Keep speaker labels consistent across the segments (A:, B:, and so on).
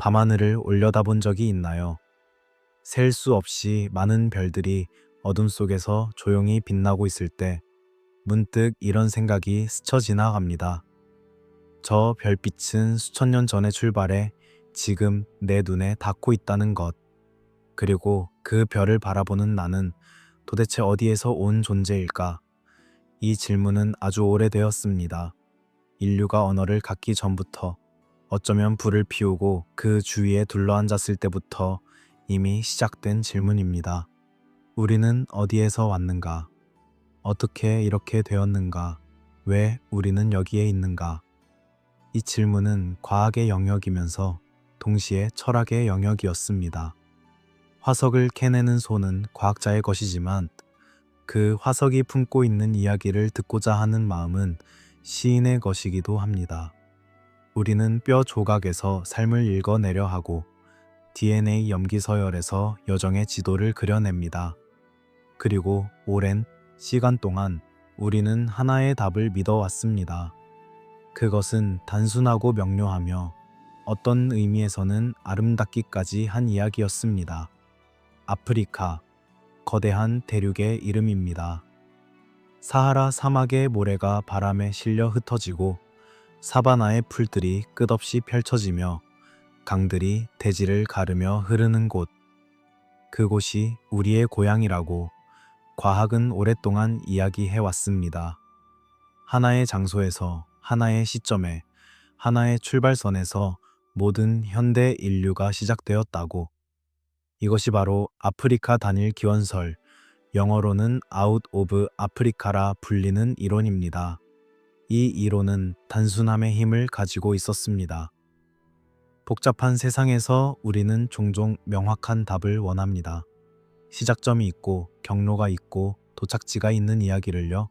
A: 밤하늘을 올려다본 적이 있나요? 셀 수 없이 많은 별들이 어둠 속에서 조용히 빛나고 있을 때 문득 이런 생각이 스쳐 지나갑니다. 저 별빛은 수천 년 전에 출발해 지금 내 눈에 닿고 있다는 것. 그리고 그 별을 바라보는 나는 도대체 어디에서 온 존재일까? 이 질문은 아주 오래되었습니다. 인류가 언어를 갖기 전부터, 어쩌면 불을 피우고 그 주위에 둘러앉았을 때부터 이미 시작된 질문입니다. 우리는 어디에서 왔는가? 어떻게 이렇게 되었는가? 왜 우리는 여기에 있는가? 이 질문은 과학의 영역이면서 동시에 철학의 영역이었습니다. 화석을 캐내는 손은 과학자의 것이지만 그 화석이 품고 있는 이야기를 듣고자 하는 마음은 시인의 것이기도 합니다. 우리는 뼈 조각에서 삶을 읽어내려 하고 DNA 염기 서열에서 여정의 지도를 그려냅니다. 그리고 오랜 시간 동안 우리는 하나의 답을 믿어왔습니다. 그것은 단순하고 명료하며 어떤 의미에서는 아름답기까지 한 이야기였습니다. 아프리카, 거대한 대륙의 이름입니다. 사하라 사막의 모래가 바람에 실려 흩어지고 사바나의 풀들이 끝없이 펼쳐지며 강들이 대지를 가르며 흐르는 곳. 그곳이 우리의 고향이라고 과학은 오랫동안 이야기해왔습니다. 하나의 장소에서, 하나의 시점에, 하나의 출발선에서 모든 현대 인류가 시작되었다고. 이것이 바로 아프리카 단일 기원설, 영어로는 아웃 오브 아프리카라 불리는 이론입니다. 이 이론은 단순함의 힘을 가지고 있었습니다. 복잡한 세상에서 우리는 종종 명확한 답을 원합니다. 시작점이 있고 경로가 있고 도착지가 있는 이야기를요.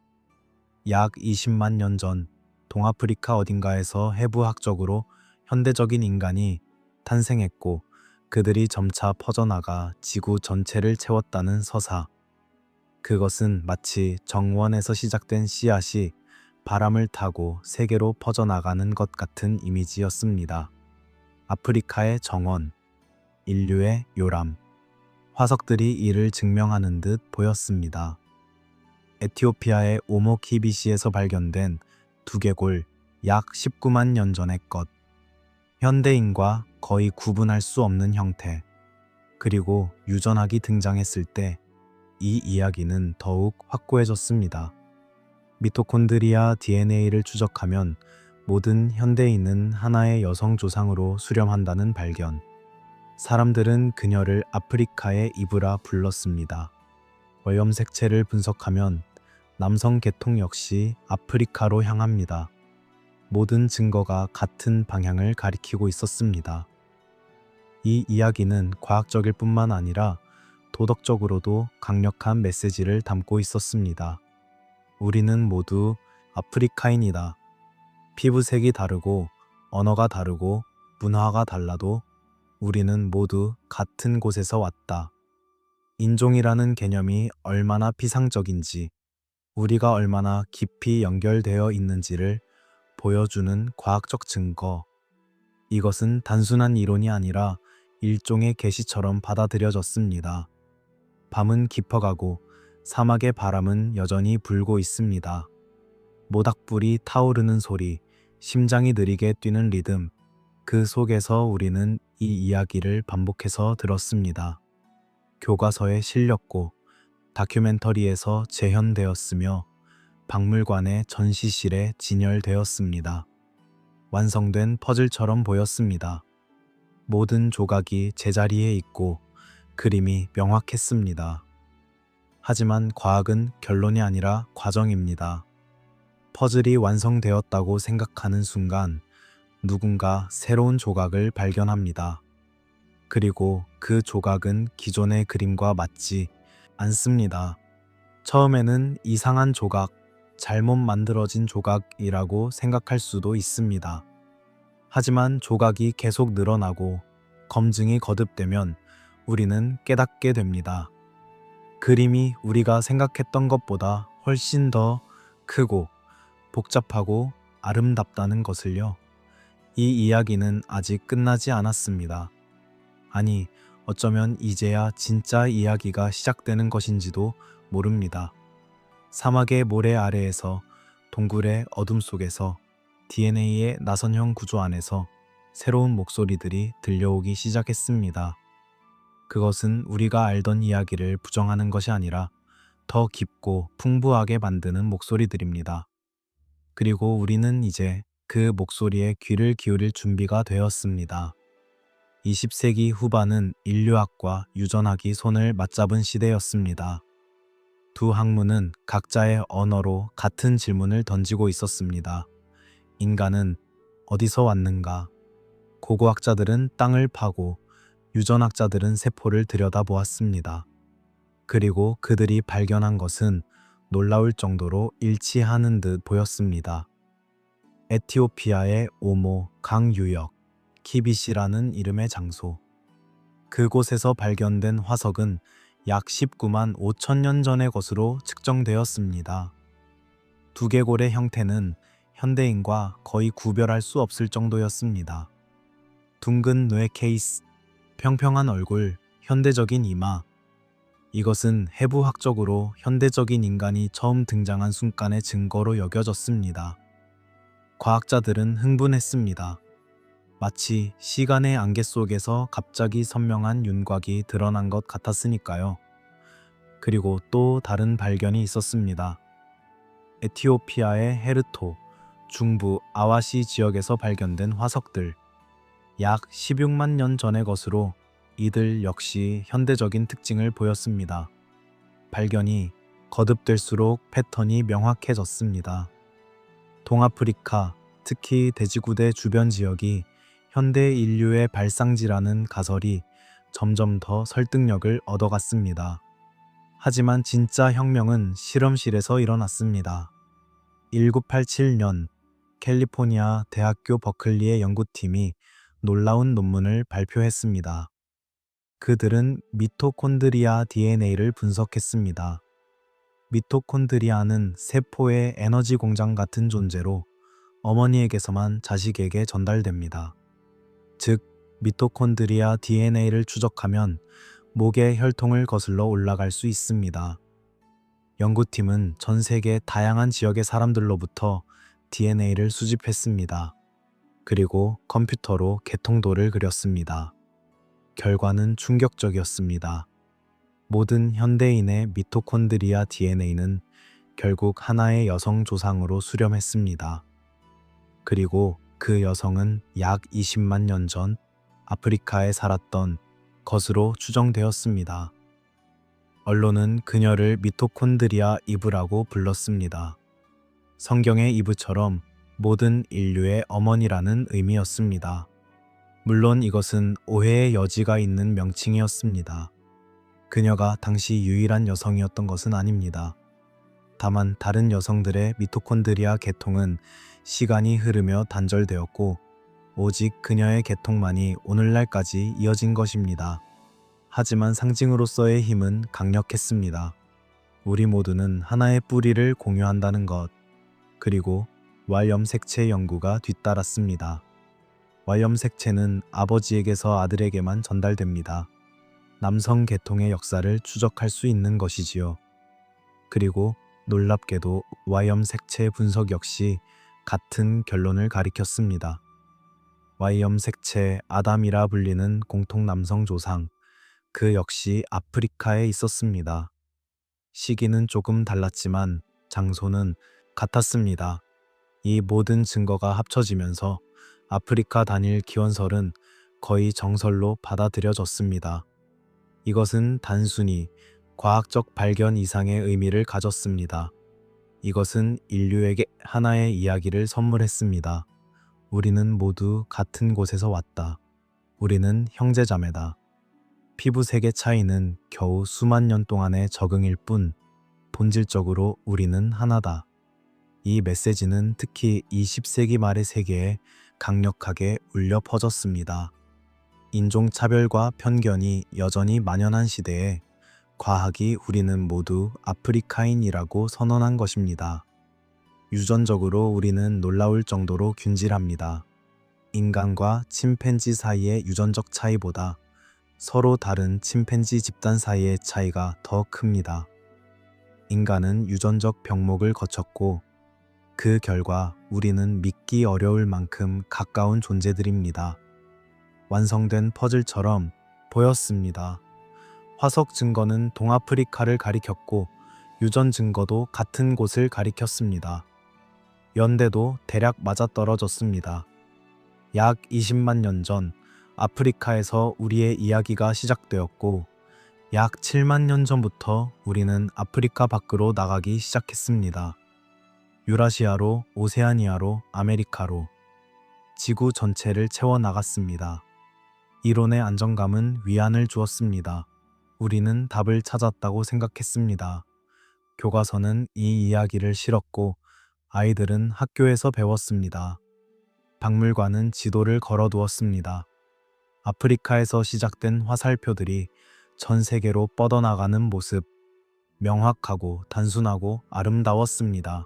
A: 약 20만 년 전 동아프리카 어딘가에서 해부학적으로 현대적인 인간이 탄생했고 그들이 점차 퍼져나가 지구 전체를 채웠다는 서사. 그것은 마치 정원에서 시작된 씨앗이 바람을 타고 세계로 퍼져나가는 것 같은 이미지였습니다. 아프리카의 정원, 인류의 요람, 화석들이 이를 증명하는 듯 보였습니다. 에티오피아의 오모키비시에서 발견된 두개골 약 19만 년 전의 것, 현대인과 거의 구분할 수 없는 형태, 그리고 유전학이 등장했을 때 이 이야기는 더욱 확고해졌습니다. 미토콘드리아 DNA를 추적하면 모든 현대인은 하나의 여성 조상으로 수렴한다는 발견. 사람들은 그녀를 아프리카의 이브라 불렀습니다. 오염색체를 분석하면 남성 계통 역시 아프리카로 향합니다. 모든 증거가 같은 방향을 가리키고 있었습니다. 이 이야기는 과학적일 뿐만 아니라 도덕적으로도 강력한 메시지를 담고 있었습니다. 우리는 모두 아프리카인이다. 피부색이 다르고 언어가 다르고 문화가 달라도 우리는 모두 같은 곳에서 왔다. 인종이라는 개념이 얼마나 피상적인지, 우리가 얼마나 깊이 연결되어 있는지를 보여주는 과학적 증거. 이것은 단순한 이론이 아니라 일종의 계시처럼 받아들여졌습니다. 밤은 깊어가고 사막의 바람은 여전히 불고 있습니다. 모닥불이 타오르는 소리, 심장이 느리게 뛰는 리듬, 그 속에서 우리는 이 이야기를 반복해서 들었습니다. 교과서에 실렸고 다큐멘터리에서 재현되었으며 박물관의 전시실에 진열되었습니다. 완성된 퍼즐처럼 보였습니다. 모든 조각이 제자리에 있고 그림이 명확했습니다. 하지만 과학은 결론이 아니라 과정입니다. 퍼즐이 완성되었다고 생각하는 순간 누군가 새로운 조각을 발견합니다. 그리고 그 조각은 기존의 그림과 맞지 않습니다. 처음에는 이상한 조각, 잘못 만들어진 조각이라고 생각할 수도 있습니다. 하지만 조각이 계속 늘어나고 검증이 거듭되면 우리는 깨닫게 됩니다. 그림이 우리가 생각했던 것보다 훨씬 더 크고 복잡하고 아름답다는 것을요. 이 이야기는 아직 끝나지 않았습니다. 아니, 어쩌면 이제야 진짜 이야기가 시작되는 것인지도 모릅니다. 사막의 모래 아래에서, 동굴의 어둠 속에서, DNA의 나선형 구조 안에서 새로운 목소리들이 들려오기 시작했습니다. 그것은 우리가 알던 이야기를 부정하는 것이 아니라 더 깊고 풍부하게 만드는 목소리들입니다. 그리고 우리는 이제 그 목소리에 귀를 기울일 준비가 되었습니다. 20세기 후반은 인류학과 유전학이 손을 맞잡은 시대였습니다. 두 학문은 각자의 언어로 같은 질문을 던지고 있었습니다. 인간은 어디서 왔는가? 고고학자들은 땅을 파고 유전학자들은 세포를 들여다보았습니다. 그리고 그들이 발견한 것은 놀라울 정도로 일치하는 듯 보였습니다. 에티오피아의 오모 강유역, 키비시라는 이름의 장소. 그곳에서 발견된 화석은 약 19만 5천 년 전의 것으로 측정되었습니다. 두개골의 형태는 현대인과 거의 구별할 수 없을 정도였습니다. 둥근 뇌 케이스, 평평한 얼굴, 현대적인 이마. 이것은 해부학적으로 현대적인 인간이 처음 등장한 순간의 증거로 여겨졌습니다. 과학자들은 흥분했습니다. 마치 시간의 안개 속에서 갑자기 선명한 윤곽이 드러난 것 같았으니까요. 그리고 또 다른 발견이 있었습니다. 에티오피아의 헤르토, 중부 아와시 지역에서 발견된 화석들. 약 16만 년 전의 것으로 이들 역시 현대적인 특징을 보였습니다. 발견이 거듭될수록 패턴이 명확해졌습니다. 동아프리카, 특히 돼지구대 주변 지역이 현대 인류의 발상지라는 가설이 점점 더 설득력을 얻어갔습니다. 하지만 진짜 혁명은 실험실에서 일어났습니다. 1987년 캘리포니아 대학교 버클리의 연구팀이 놀라운 논문을 발표했습니다. 그들은 미토콘드리아 DNA를 분석했습니다. 미토콘드리아는 세포의 에너지 공장 같은 존재로 어머니에게서만 자식에게 전달됩니다. 즉, 미토콘드리아 DNA를 추적하면 목의 혈통을 거슬러 올라갈 수 있습니다. 연구팀은 전 세계 다양한 지역의 사람들로부터 DNA를 수집했습니다. 그리고 컴퓨터로 개통도를 그렸습니다. 결과는 충격적이었습니다. 모든 현대인의 미토콘드리아 DNA는 결국 하나의 여성 조상으로 수렴했습니다. 그리고 그 여성은 약 20만 년 전 아프리카에 살았던 것으로 추정되었습니다. 언론은 그녀를 미토콘드리아 이브라고 불렀습니다. 성경의 이브처럼 모든 인류의 어머니라는 의미였습니다. 물론 이것은 오해의 여지가 있는 명칭이었습니다. 그녀가 당시 유일한 여성이었던 것은 아닙니다. 다만 다른 여성들의 미토콘드리아 계통은 시간이 흐르며 단절되었고 오직 그녀의 계통만이 오늘날까지 이어진 것입니다. 하지만 상징으로서의 힘은 강력했습니다. 우리 모두는 하나의 뿌리를 공유한다는 것. 그리고 Y염색체 연구가 뒤따랐습니다. Y염색체는 아버지에게서 아들에게만 전달됩니다. 남성 계통의 역사를 추적할 수 있는 것이지요. 그리고 놀랍게도 Y염색체 분석 역시 같은 결론을 가리켰습니다. Y염색체 아담이라 불리는 공통 남성 조상, 그 역시 아프리카에 있었습니다. 시기는 조금 달랐지만 장소는 같았습니다. 이 모든 증거가 합쳐지면서 아프리카 단일 기원설은 거의 정설로 받아들여졌습니다. 이것은 단순히 과학적 발견 이상의 의미를 가졌습니다. 이것은 인류에게 하나의 이야기를 선물했습니다. 우리는 모두 같은 곳에서 왔다. 우리는 형제자매다. 피부색의 차이는 겨우 수만 년 동안의 적응일 뿐, 본질적으로 우리는 하나다. 이 메시지는 특히 20세기 말의 세계에 강력하게 울려 퍼졌습니다. 인종차별과 편견이 여전히 만연한 시대에 과학이 우리는 모두 아프리카인이라고 선언한 것입니다. 유전적으로 우리는 놀라울 정도로 균질합니다. 인간과 침팬지 사이의 유전적 차이보다 서로 다른 침팬지 집단 사이의 차이가 더 큽니다. 인간은 유전적 병목을 거쳤고 그 결과 우리는 믿기 어려울 만큼 가까운 존재들입니다. 완성된 퍼즐처럼 보였습니다. 화석 증거는 동아프리카를 가리켰고 유전 증거도 같은 곳을 가리켰습니다. 연대도 대략 맞아떨어졌습니다. 약 20만 년 전 아프리카에서 우리의 이야기가 시작되었고 약 7만 년 전부터 우리는 아프리카 밖으로 나가기 시작했습니다. 유라시아로, 오세아니아로, 아메리카로 지구 전체를 채워나갔습니다. 이론의 안정감은 위안을 주었습니다. 우리는 답을 찾았다고 생각했습니다. 교과서는 이 이야기를 실었고 아이들은 학교에서 배웠습니다. 박물관은 지도를 걸어두었습니다. 아프리카에서 시작된 화살표들이 전 세계로 뻗어나가는 모습, 명확하고 단순하고 아름다웠습니다.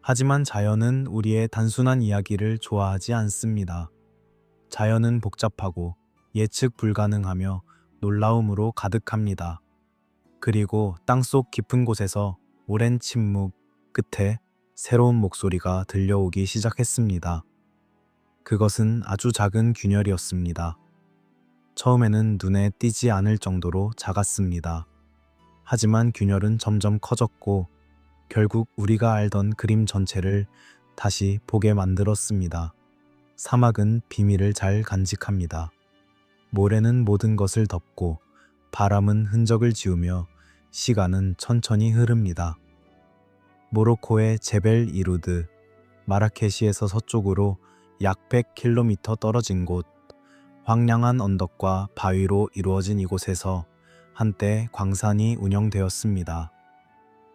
A: 하지만 자연은 우리의 단순한 이야기를 좋아하지 않습니다. 자연은 복잡하고 예측 불가능하며 놀라움으로 가득합니다. 그리고 땅속 깊은 곳에서 오랜 침묵 끝에 새로운 목소리가 들려오기 시작했습니다. 그것은 아주 작은 균열이었습니다. 처음에는 눈에 띄지 않을 정도로 작았습니다. 하지만 균열은 점점 커졌고 결국 우리가 알던 그림 전체를 다시 보게 만들었습니다. 사막은 비밀을 잘 간직합니다. 모래는 모든 것을 덮고 바람은 흔적을 지우며 시간은 천천히 흐릅니다. 모로코의 제벨 이루드, 마라케시에서 서쪽으로 약 100km 떨어진 곳, 황량한 언덕과 바위로 이루어진 이곳에서 한때 광산이 운영되었습니다.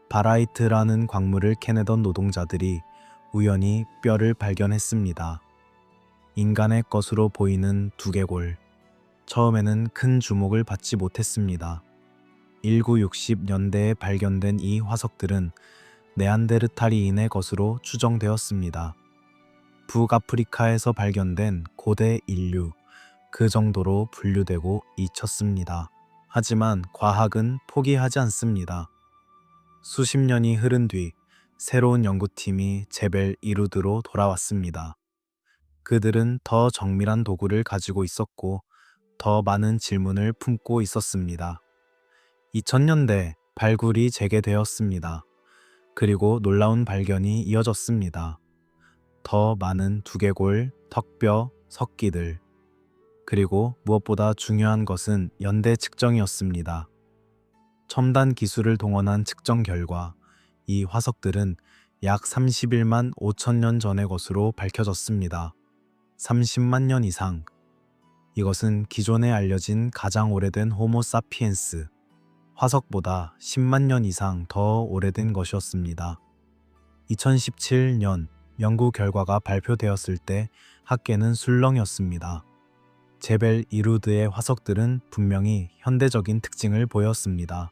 A: 바라이트라는 광물을 캐내던 노동자들이 우연히 뼈를 발견했습니다. 인간의 것으로 보이는 두개골. 처음에는 큰 주목을 받지 못했습니다. 1960년대에 발견된 이 화석들은 네안데르탈인의 것으로 추정되었습니다. 북아프리카에서 발견된 고대 인류, 그 정도로 분류되고 잊혔습니다. 하지만 과학은 포기하지 않습니다. 수십 년이 흐른 뒤 새로운 연구팀이 제벨 이루드로 돌아왔습니다. 그들은 더 정밀한 도구를 가지고 있었고 더 많은 질문을 품고 있었습니다. 2000년대 발굴이 재개되었습니다. 그리고 놀라운 발견이 이어졌습니다. 더 많은 두개골, 턱뼈, 석기들. 그리고 무엇보다 중요한 것은 연대 측정이었습니다. 첨단 기술을 동원한 측정 결과 이 화석들은 약 31만 5천 년 전의 것으로 밝혀졌습니다. 30만 년 이상. 이것은 기존에 알려진 가장 오래된 호모 사피엔스, 화석보다 10만 년 이상 더 오래된 것이었습니다. 2017년 연구 결과가 발표되었을 때 학계는 술렁였습니다. 제벨 이루드의 화석들은 분명히 현대적인 특징을 보였습니다.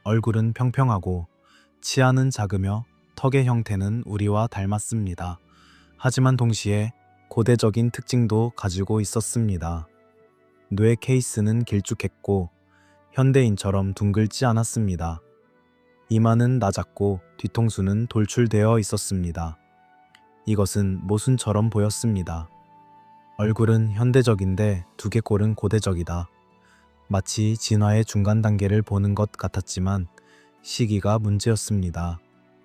A: 얼굴은 평평하고 치아는 작으며 턱의 형태는 우리와 닮았습니다. 하지만 동시에 고대적인 특징도 가지고 있었습니다. 뇌 케이스는 길쭉했고 현대인처럼 둥글지 않았습니다. 이마는 낮았고 뒤통수는 돌출되어 있었습니다. 이것은 모순처럼 보였습니다. 얼굴은 현대적인데 두개골은 고대적이다. 마치 진화의 중간 단계를 보는 것 같았지만 시기가 문제였습니다.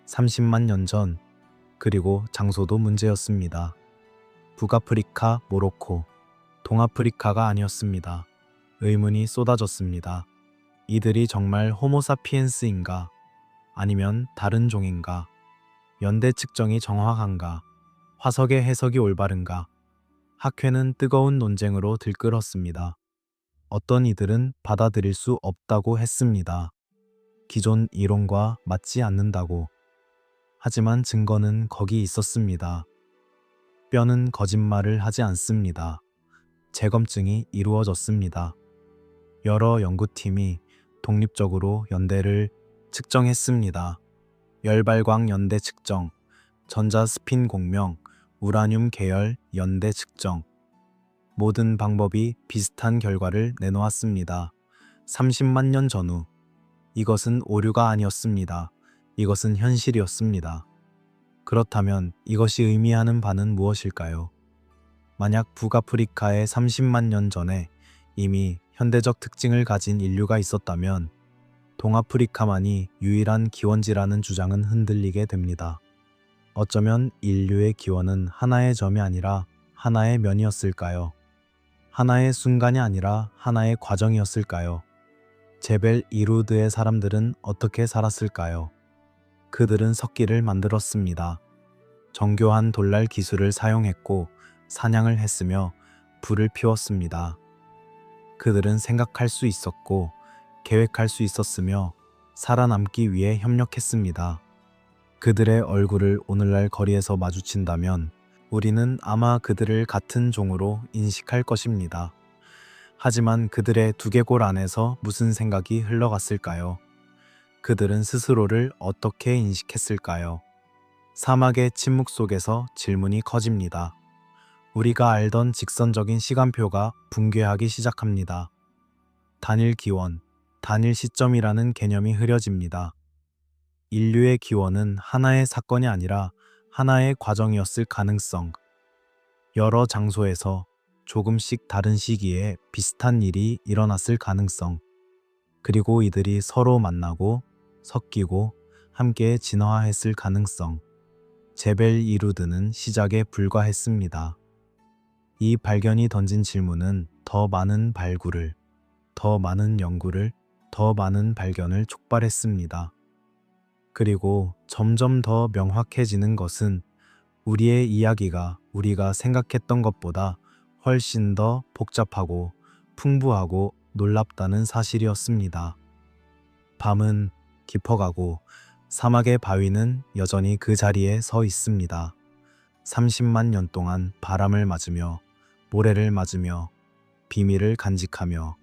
A: 30만 년 전, 그리고 장소도 문제였습니다. 북아프리카, 모로코, 동아프리카가 아니었습니다. 의문이 쏟아졌습니다. 이들이 정말 호모사피엔스인가? 아니면 다른 종인가? 연대 측정이 정확한가? 화석의 해석이 올바른가? 학회는 뜨거운 논쟁으로 들끓었습니다. 어떤 이들은 받아들일 수 없다고 했습니다. 기존 이론과 맞지 않는다고. 하지만 증거는 거기 있었습니다. 뼈는 거짓말을 하지 않습니다. 재검증이 이루어졌습니다. 여러 연구팀이 독립적으로 연대를 측정했습니다. 열발광 연대 측정, 전자 스핀 공명, 우라늄 계열 연대 측정. 모든 방법이 비슷한 결과를 내놓았습니다. 30만 년 전후. 이것은 오류가 아니었습니다. 이것은 현실이었습니다. 그렇다면 이것이 의미하는 바는 무엇일까요? 만약 북아프리카에 30만 년 전에 이미 현대적 특징을 가진 인류가 있었다면 동아프리카만이 유일한 기원지라는 주장은 흔들리게 됩니다. 어쩌면 인류의 기원은 하나의 점이 아니라 하나의 면이었을까요? 하나의 순간이 아니라 하나의 과정이었을까요? 제벨 이루드의 사람들은 어떻게 살았을까요? 그들은 석기를 만들었습니다. 정교한 돌날 기술을 사용했고 사냥을 했으며 불을 피웠습니다. 그들은 생각할 수 있었고 계획할 수 있었으며 살아남기 위해 협력했습니다. 그들의 얼굴을 오늘날 거리에서 마주친다면 우리는 아마 그들을 같은 종으로 인식할 것입니다. 하지만 그들의 두개골 안에서 무슨 생각이 흘러갔을까요? 그들은 스스로를 어떻게 인식했을까요? 사막의 침묵 속에서 질문이 커집니다. 우리가 알던 직선적인 시간표가 붕괴하기 시작합니다. 단일 기원, 단일 시점이라는 개념이 흐려집니다. 인류의 기원은 하나의 사건이 아니라 하나의 과정이었을 가능성. 여러 장소에서 조금씩 다른 시기에 비슷한 일이 일어났을 가능성. 그리고 이들이 서로 만나고 섞이고 함께 진화했을 가능성. 제벨 이루드는 시작에 불과했습니다. 이 발견이 던진 질문은 더 많은 발굴을, 더 많은 연구를, 더 많은 발견을 촉발했습니다. 그리고 점점 더 명확해지는 것은 우리의 이야기가 우리가 생각했던 것보다 훨씬 더 복잡하고 풍부하고 놀랍다는 사실이었습니다. 밤은 깊어가고 사막의 바위는 여전히 그 자리에 서 있습니다. 30만 년 동안 바람을 맞으며 모래를 맞으며 비밀을 간직하며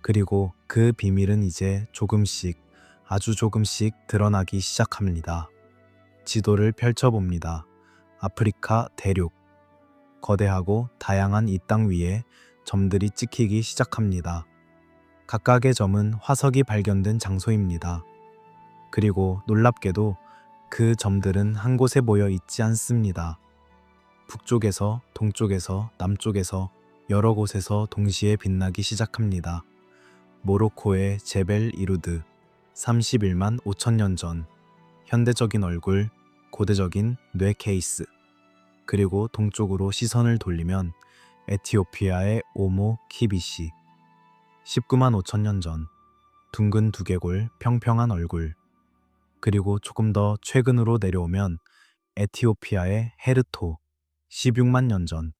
A: 그리고 그 비밀은 이제 조금씩 아주 조금씩 드러나기 시작합니다. 지도를 펼쳐봅니다. 아프리카 대륙. 거대하고 다양한 이 땅 위에 점들이 찍히기 시작합니다. 각각의 점은 화석이 발견된 장소입니다. 그리고 놀랍게도 그 점들은 한 곳에 모여 있지 않습니다. 북쪽에서, 동쪽에서, 남쪽에서 여러 곳에서 동시에 빛나기 시작합니다. 모로코의 제벨 이루드, 31만 5천 년 전, 현대적인 얼굴, 고대적인 뇌 케이스. 그리고 동쪽으로 시선을 돌리면 에티오피아의 오모 키비시, 19만 5천 년 전, 둥근 두개골, 평평한 얼굴. 그리고 조금 더 최근으로 내려오면 에티오피아의 헤르토, 16만 년 전,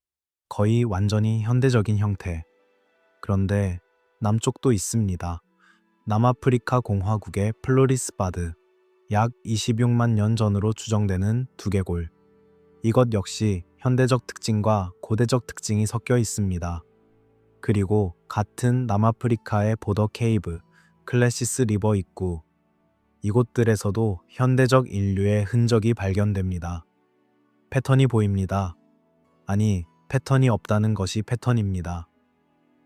A: 거의 완전히 현대적인 형태. 그런데 남쪽도 있습니다. 남아프리카 공화국의 플로리스바드, 약 26만 년 전으로 추정되는 두개골. 이것 역시 현대적 특징과 고대적 특징이 섞여 있습니다. 그리고 같은 남아프리카의 보더 케이브, 클래시스 리버 입구, 이곳들에서도 현대적 인류의 흔적이 발견됩니다. 패턴이 보입니다. 아니, 패턴이 없다는 것이 패턴입니다.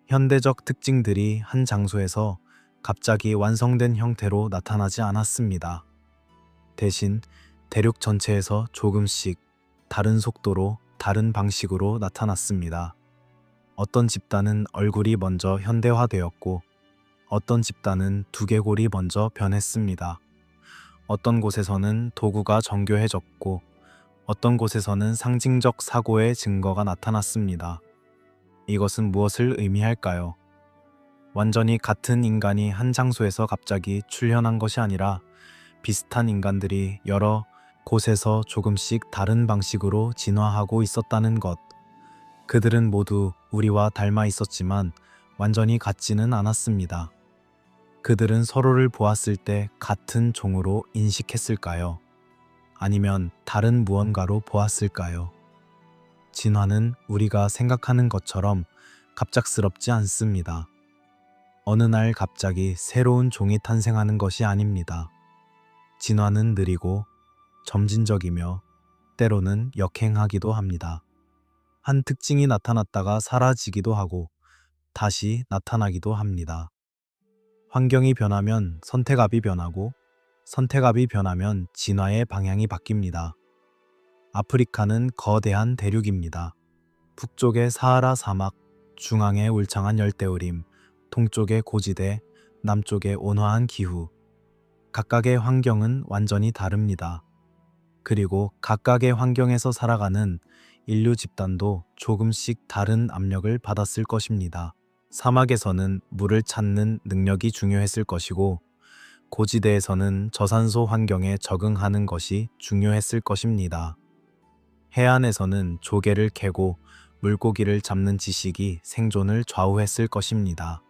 A: 현대적 특징들이 한 장소에서 갑자기 완성된 형태로 나타나지 않았습니다. 대신 대륙 전체에서 조금씩 다른 속도로 다른 방식으로 나타났습니다. 어떤 집단은 얼굴이 먼저 현대화되었고 어떤 집단은 두개골이 먼저 변했습니다. 어떤 곳에서는 도구가 정교해졌고 어떤 곳에서는 상징적 사고의 증거가 나타났습니다. 이것은 무엇을 의미할까요? 완전히 같은 인간이 한 장소에서 갑자기 출현한 것이 아니라 비슷한 인간들이 여러 곳에서 조금씩 다른 방식으로 진화하고 있었다는 것. 그들은 모두 우리와 닮아 있었지만 완전히 같지는 않았습니다. 그들은 서로를 보았을 때 같은 종으로 인식했을까요? 아니면 다른 무언가로 보았을까요? 진화는 우리가 생각하는 것처럼 갑작스럽지 않습니다. 어느 날 갑자기 새로운 종이 탄생하는 것이 아닙니다. 진화는 느리고 점진적이며 때로는 역행하기도 합니다. 한 특징이 나타났다가 사라지기도 하고 다시 나타나기도 합니다. 환경이 변하면 선택압이 변하고 선택압이 변하면 진화의 방향이 바뀝니다. 아프리카는 거대한 대륙입니다. 북쪽의 사하라 사막, 중앙의 울창한 열대우림, 동쪽의 고지대, 남쪽의 온화한 기후. 각각의 환경은 완전히 다릅니다. 그리고 각각의 환경에서 살아가는 인류 집단도 조금씩 다른 압력을 받았을 것입니다. 사막에서는 물을 찾는 능력이 중요했을 것이고, 고지대에서는 저산소 환경에 적응하는 것이 중요했을 것입니다. 해안에서는 조개를 캐고 물고기를 잡는 지식이 생존을 좌우했을 것입니다.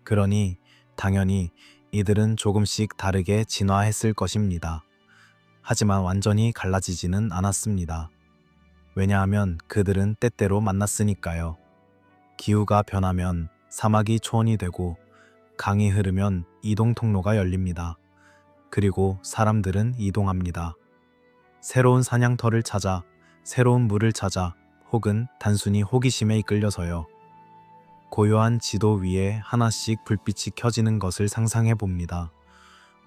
A: 그러니 당연히 이들은 조금씩 다르게 진화했을 것입니다. 하지만 완전히 갈라지지는 않았습니다. 왜냐하면 그들은 때때로 만났으니까요. 기후가 변하면 사막이 초원이 되고 강이 흐르면 이동 통로가 열립니다. 그리고 사람들은 이동합니다. 새로운 사냥터를 찾아, 새로운 물을 찾아, 혹은 단순히 호기심에 이끌려서요. 고요한 지도 위에 하나씩 불빛이 켜지는 것을 상상해 봅니다.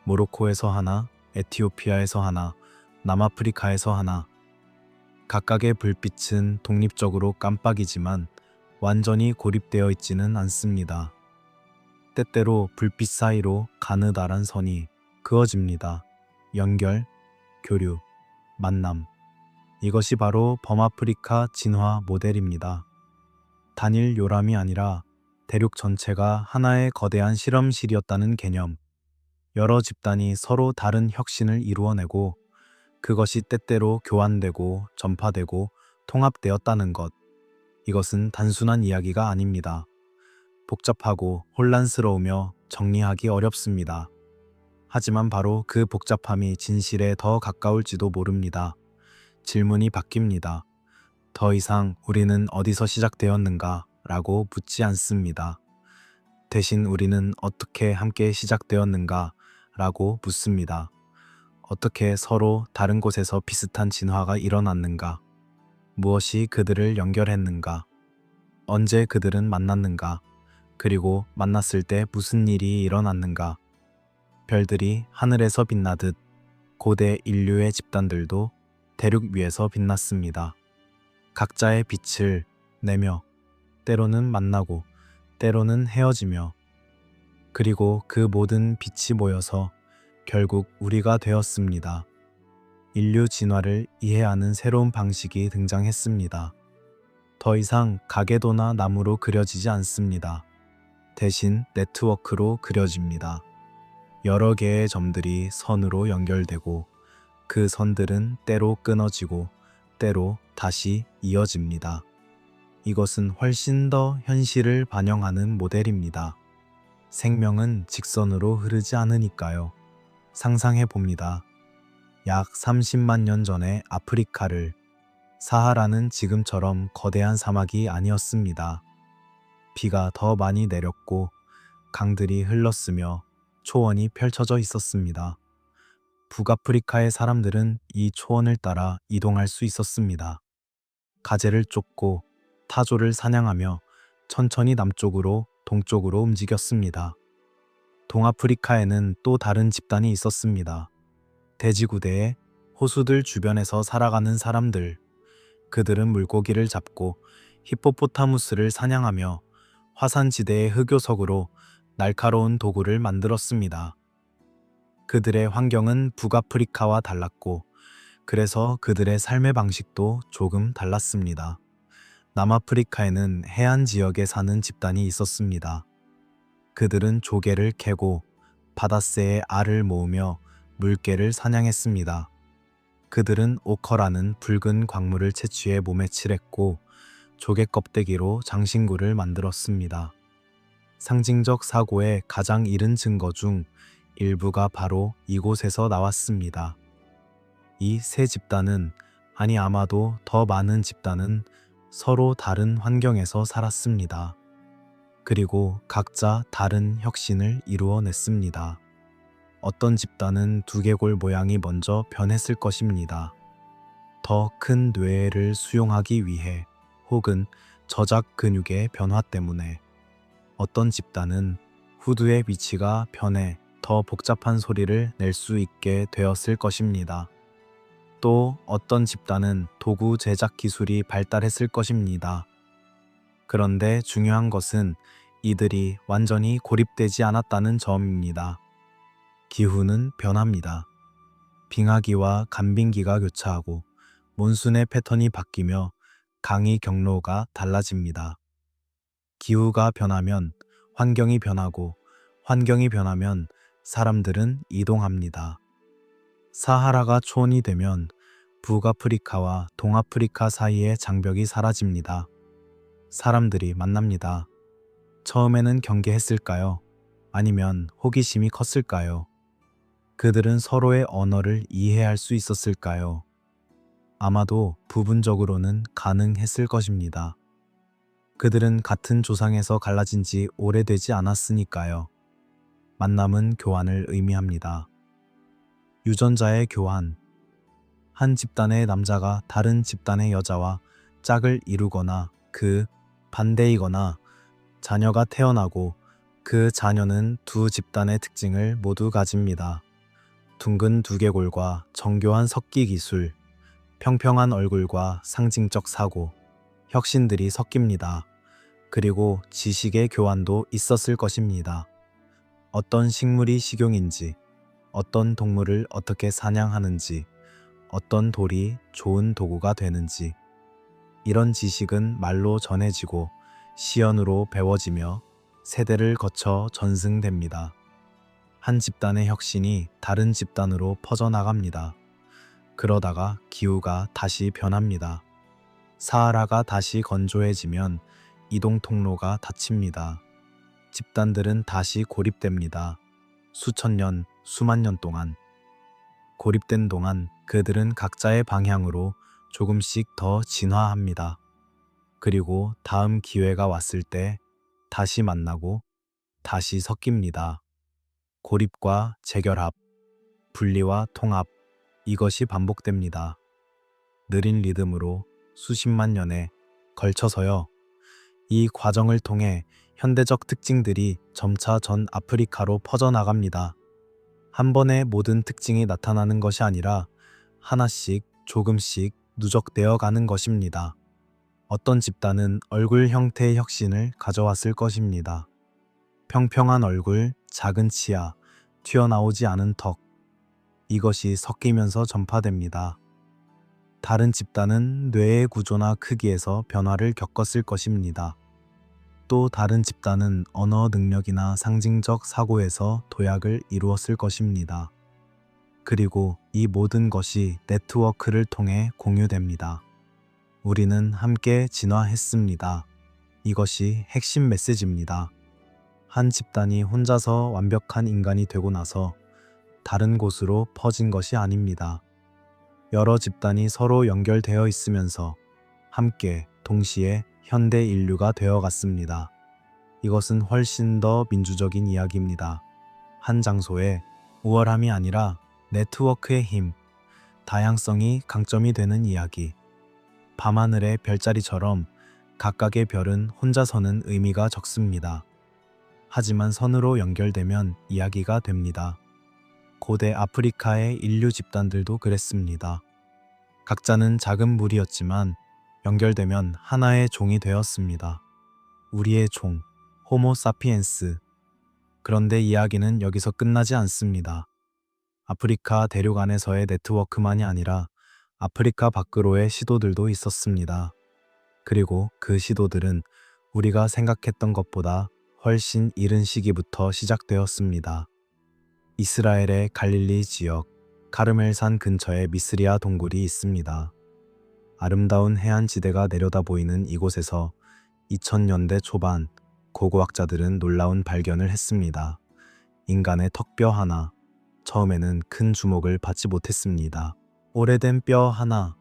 A: 모로코에서 하나, 에티오피아에서 하나, 남아프리카에서 하나. 각각의 불빛은 독립적으로 깜빡이지만 완전히 고립되어 있지는 않습니다. 때때로 불빛 사이로 가느다란 선이 그어집니다. 연결, 교류, 만남. 이것이 바로 범아프리카 진화 모델입니다. 단일 요람이 아니라 대륙 전체가 하나의 거대한 실험실이었다는 개념. 여러 집단이 서로 다른 혁신을 이루어내고 그것이 때때로 교환되고 전파되고 통합되었다는 것. 이것은 단순한 이야기가 아닙니다. 복잡하고 혼란스러우며 정리하기 어렵습니다. 하지만 바로 그 복잡함이 진실에 더 가까울지도 모릅니다. 질문이 바뀝니다. 더 이상 우리는 어디서 시작되었는가? 라고 묻지 않습니다. 대신 우리는 어떻게 함께 시작되었는가? 라고 묻습니다. 어떻게 서로 다른 곳에서 비슷한 진화가 일어났는가? 무엇이 그들을 연결했는가? 언제 그들은 만났는가? 그리고 만났을 때 무슨 일이 일어났는가? 별들이 하늘에서 빛나듯 고대 인류의 집단들도 대륙 위에서 빛났습니다. 각자의 빛을 내며 때로는 만나고 때로는 헤어지며 그리고 그 모든 빛이 모여서 결국 우리가 되었습니다. 인류 진화를 이해하는 새로운 방식이 등장했습니다. 더 이상 가계도나 나무로 그려지지 않습니다. 대신 네트워크로 그려집니다. 여러 개의 점들이 선으로 연결되고 그 선들은 때로 끊어지고 때로 다시 이어집니다. 이것은 훨씬 더 현실을 반영하는 모델입니다. 생명은 직선으로 흐르지 않으니까요. 상상해 봅니다. 약 30만 년 전의 아프리카를 사하라는 지금처럼 거대한 사막이 아니었습니다. 비가 더 많이 내렸고 강들이 흘렀으며 초원이 펼쳐져 있었습니다. 북아프리카의 사람들은 이 초원을 따라 이동할 수 있었습니다. 가재를 쫓고 타조를 사냥하며 천천히 남쪽으로 동쪽으로 움직였습니다. 동아프리카에는 또 다른 집단이 있었습니다. 대지구대에 호수들 주변에서 살아가는 사람들. 그들은 물고기를 잡고 히포포타무스를 사냥하며 화산지대의 흑요석으로 날카로운 도구를 만들었습니다. 그들의 환경은 북아프리카와 달랐고 그래서 그들의 삶의 방식도 조금 달랐습니다. 남아프리카에는 해안 지역에 사는 집단이 있었습니다. 그들은 조개를 캐고 바다새의 알을 모으며 물개를 사냥했습니다. 그들은 오커라는 붉은 광물을 채취해 몸에 칠했고 조개 껍데기로 장신구를 만들었습니다. 상징적 사고의 가장 이른 증거 중 일부가 바로 이곳에서 나왔습니다. 이 세 집단은, 아니 아마도 더 많은 집단은 서로 다른 환경에서 살았습니다. 그리고 각자 다른 혁신을 이루어냈습니다. 어떤 집단은 두개골 모양이 먼저 변했을 것입니다. 더 큰 뇌를 수용하기 위해 혹은 저작 근육의 변화 때문에 어떤 집단은 후두의 위치가 변해 더 복잡한 소리를 낼 수 있게 되었을 것입니다. 또 어떤 집단은 도구 제작 기술이 발달했을 것입니다. 그런데 중요한 것은 이들이 완전히 고립되지 않았다는 점입니다. 기후는 변합니다. 빙하기와 간빙기가 교차하고 몬순의 패턴이 바뀌며 강의 경로가 달라집니다. 기후가 변하면 환경이 변하고 환경이 변하면 사람들은 이동합니다. 사하라가 초원이 되면 북아프리카와 동아프리카 사이의 장벽이 사라집니다. 사람들이 만납니다. 처음에는 경계했을까요? 아니면 호기심이 컸을까요? 그들은 서로의 언어를 이해할 수 있었을까요? 아마도 부분적으로는 가능했을 것입니다. 그들은 같은 조상에서 갈라진 지 오래되지 않았으니까요. 만남은 교환을 의미합니다. 유전자의 교환. 한 집단의 남자가 다른 집단의 여자와 짝을 이루거나 그 반대이거나 자녀가 태어나고 그 자녀는 두 집단의 특징을 모두 가집니다. 둥근 두개골과 정교한 석기 기술, 평평한 얼굴과 상징적 사고, 혁신들이 섞입니다. 그리고 지식의 교환도 있었을 것입니다. 어떤 식물이 식용인지, 어떤 동물을 어떻게 사냥하는지, 어떤 돌이 좋은 도구가 되는지, 이런 지식은 말로 전해지고 시연으로 배워지며 세대를 거쳐 전승됩니다. 한 집단의 혁신이 다른 집단으로 퍼져나갑니다. 그러다가 기후가 다시 변합니다. 사하라가 다시 건조해지면 이동 통로가 닫힙니다. 집단들은 다시 고립됩니다. 수천 년, 수만 년 동안. 고립된 동안 그들은 각자의 방향으로 조금씩 더 진화합니다. 그리고 다음 기회가 왔을 때 다시 만나고 다시 섞입니다. 고립과 재결합, 분리와 통합, 이것이 반복됩니다. 느린 리듬으로 수십만 년에 걸쳐서요. 이 과정을 통해 현대적 특징들이 점차 전 아프리카로 퍼져나갑니다. 한 번에 모든 특징이 나타나는 것이 아니라 하나씩 조금씩 누적되어 가는 것입니다. 어떤 집단은 얼굴 형태의 혁신을 가져왔을 것입니다. 평평한 얼굴, 작은 치아, 튀어나오지 않은 턱, 이것이 섞이면서 전파됩니다. 다른 집단은 뇌의 구조나 크기에서 변화를 겪었을 것입니다. 또 다른 집단은 언어 능력이나 상징적 사고에서 도약을 이루었을 것입니다. 그리고 이 모든 것이 네트워크를 통해 공유됩니다. 우리는 함께 진화했습니다. 이것이 핵심 메시지입니다. 한 집단이 혼자서 완벽한 인간이 되고 나서 다른 곳으로 퍼진 것이 아닙니다. 여러 집단이 서로 연결되어 있으면서 함께 동시에 현대 인류가 되어갔습니다. 이것은 훨씬 더 민주적인 이야기입니다. 한 장소에 우월함이 아니라 네트워크의 힘, 다양성이 강점이 되는 이야기. 밤하늘의 별자리처럼 각각의 별은 혼자서는 의미가 적습니다. 하지만 선으로 연결되면 이야기가 됩니다. 고대 아프리카의 인류 집단들도 그랬습니다. 각자는 작은 무리였지만 연결되면 하나의 종이 되었습니다. 우리의 종, 호모 사피엔스. 그런데 이야기는 여기서 끝나지 않습니다. 아프리카 대륙 안에서의 네트워크만이 아니라 아프리카 밖으로의 시도들도 있었습니다. 그리고 그 시도들은 우리가 생각했던 것보다 훨씬 이른 시기부터 시작되었습니다. 이스라엘의 갈릴리 지역, 카르멜산 근처에 미스리아 동굴이 있습니다. 아름다운 해안지대가 내려다 보이는 이곳에서 2000년대 초반 고고학자들은 놀라운 발견을 했습니다. 인간의 턱뼈 하나, 처음에는 큰 주목을 받지 못했습니다. 오래된 뼈 하나,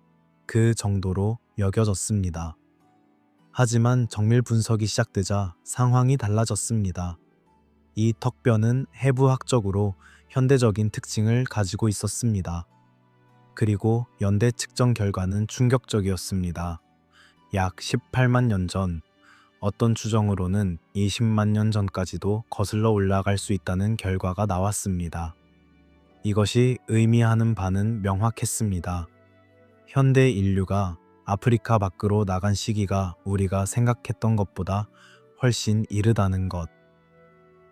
A: 그 정도로 여겨졌습니다. 하지만 정밀 분석이 시작되자 상황이 달라졌습니다. 이 턱뼈는 해부학적으로 현대적인 특징을 가지고 있었습니다. 그리고 연대 측정 결과는 충격적이었습니다. 약 18만 년 전, 어떤 추정으로는 20만 년 전까지도 거슬러 올라갈 수 있다는 결과가 나왔습니다. 이것이 의미하는 바는 명확했습니다. 현대 인류가 아프리카 밖으로 나간 시기가 우리가 생각했던 것보다 훨씬 이르다는 것.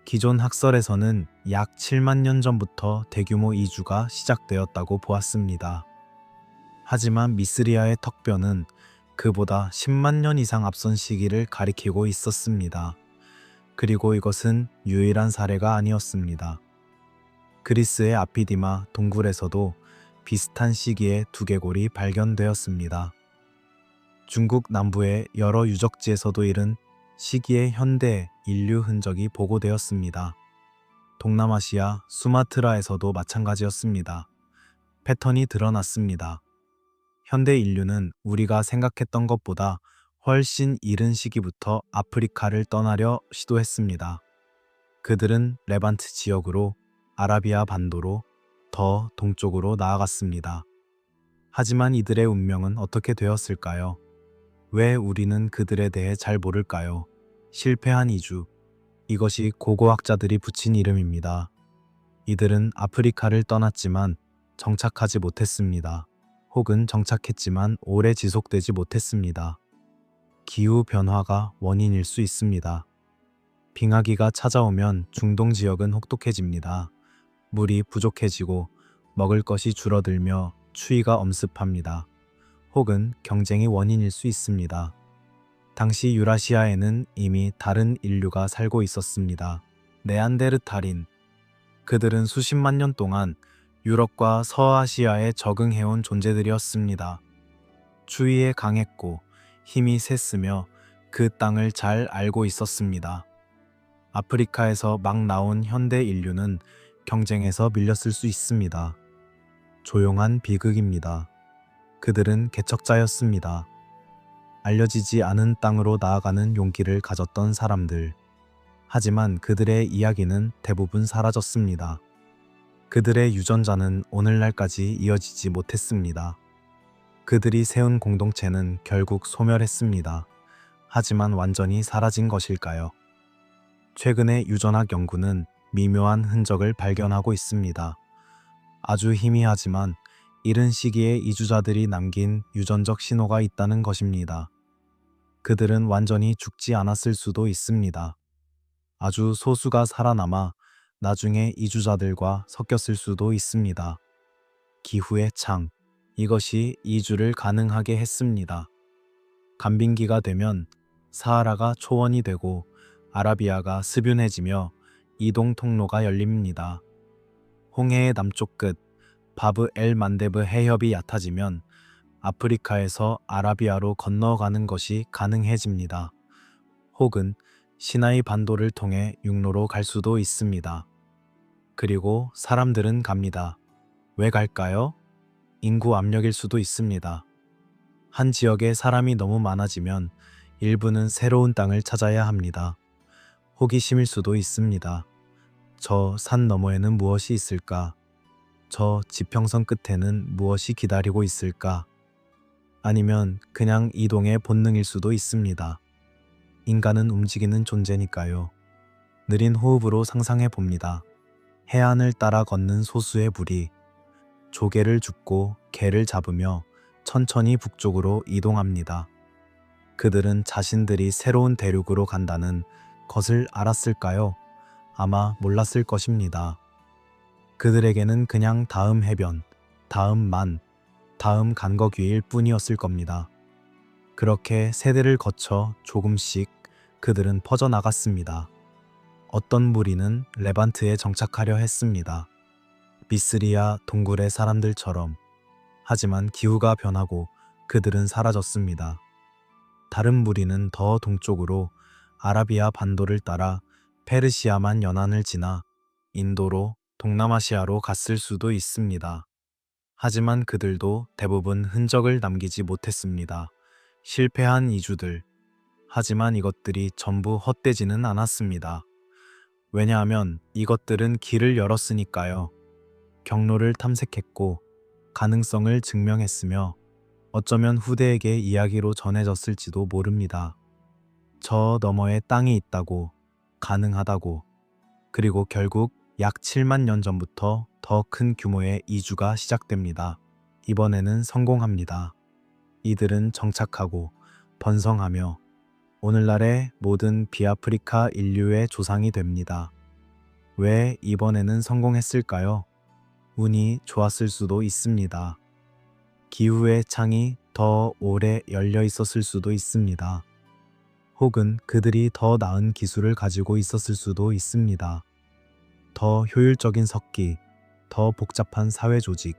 A: 기존 학설에서는 약 7만 년 전부터 대규모 이주가 시작되었다고 보았습니다. 하지만 미스리아의 턱뼈는 그보다 10만 년 이상 앞선 시기를 가리키고 있었습니다. 그리고 이것은 유일한 사례가 아니었습니다. 그리스의 아피디마 동굴에서도 비슷한 시기에 두개골이 발견되었습니다. 중국 남부의 여러 유적지에서도 이른 시기의 현대 인류 흔적이 보고되었습니다. 동남아시아 수마트라에서도 마찬가지였습니다. 패턴이 드러났습니다. 현대 인류는 우리가 생각했던 것보다 훨씬 이른 시기부터 아프리카를 떠나려 시도했습니다. 그들은 레반트 지역으로 아라비아 반도로 더 동쪽으로 나아갔습니다. 하지만 이들의 운명은 어떻게 되었을까요? 왜 우리는 그들에 대해 잘 모를까요? 실패한 이주. 이것이 고고학자들이 붙인 이름입니다. 이들은 아프리카를 떠났지만 정착하지 못했습니다. 혹은 정착했지만 오래 지속되지 못했습니다. 기후 변화가 원인일 수 있습니다. 빙하기가 찾아오면 중동 지역은 혹독해집니다. 물이 부족해지고 먹을 것이 줄어들며 추위가 엄습합니다. 혹은 경쟁이 원인일 수 있습니다. 당시 유라시아에는 이미 다른 인류가 살고 있었습니다. 네안데르탈인. 그들은 수십만 년 동안 유럽과 서아시아에 적응해온 존재들이었습니다. 추위에 강했고 힘이 셌으며 그 땅을 잘 알고 있었습니다. 아프리카에서 막 나온 현대 인류는 경쟁에서 밀렸을 수 있습니다. 조용한 비극입니다. 그들은 개척자였습니다. 알려지지 않은 땅으로 나아가는 용기를 가졌던 사람들. 하지만 그들의 이야기는 대부분 사라졌습니다. 그들의 유전자는 오늘날까지 이어지지 못했습니다. 그들이 세운 공동체는 결국 소멸했습니다. 하지만 완전히 사라진 것일까요? 최근의 유전학 연구는 미묘한 흔적을 발견하고 있습니다. 아주 희미하지만 이른 시기에 이주자들이 남긴 유전적 신호가 있다는 것입니다. 그들은 완전히 죽지 않았을 수도 있습니다. 아주 소수가 살아남아 나중에 이주자들과 섞였을 수도 있습니다. 기후의 창. 이것이 이주를 가능하게 했습니다. 간빙기가 되면 사하라가 초원이 되고 아라비아가 스뷴해지며 이동 통로가 열립니다. 홍해의 남쪽 끝 바브 엘 만데브 해협이 얕아지면 아프리카에서 아라비아로 건너가는 것이 가능해집니다. 혹은 시나이 반도를 통해 육로로 갈 수도 있습니다. 그리고 사람들은 갑니다. 왜 갈까요? 인구 압력일 수도 있습니다. 한 지역에 사람이 너무 많아지면 일부는 새로운 땅을 찾아야 합니다. 호기심일 수도 있습니다. 저 산 너머에는 무엇이 있을까? 저 지평선 끝에는 무엇이 기다리고 있을까? 아니면 그냥 이동의 본능일 수도 있습니다. 인간은 움직이는 존재니까요. 느린 호흡으로 상상해 봅니다. 해안을 따라 걷는 소수의 부리, 조개를 줍고 개를 잡으며 천천히 북쪽으로 이동합니다. 그들은 자신들이 새로운 대륙으로 간다는 것을 알았을까요? 아마 몰랐을 것입니다. 그들에게는 그냥 다음 해변, 다음 만, 다음 간거귀일 뿐이었을 겁니다. 그렇게 세대를 거쳐 조금씩 그들은 퍼져나갔습니다. 어떤 무리는 레반트에 정착하려 했습니다. 미스리아 동굴의 사람들처럼. 하지만 기후가 변하고 그들은 사라졌습니다. 다른 무리는 더 동쪽으로 아라비아 반도를 따라 페르시아만 연안을 지나 인도로 동남아시아로 갔을 수도 있습니다. 하지만 그들도 대부분 흔적을 남기지 못했습니다. 실패한 이주들. 하지만 이것들이 전부 헛되지는 않았습니다. 왜냐하면 이것들은 길을 열었으니까요. 경로를 탐색했고 가능성을 증명했으며 어쩌면 후대에게 이야기로 전해졌을지도 모릅니다. 저 너머에 땅이 있다고, 가능하다고, 그리고 결국 약 7만 년 전부터 더 큰 규모의 이주가 시작됩니다. 이번에는 성공합니다. 이들은 정착하고 번성하며 오늘날의 모든 비아프리카 인류의 조상이 됩니다. 왜 이번에는 성공했을까요? 운이 좋았을 수도 있습니다. 기후의 창이 더 오래 열려 있었을 수도 있습니다. 혹은 그들이 더 나은 기술을 가지고 있었을 수도 있습니다. 더 효율적인 석기, 더 복잡한 사회 조직,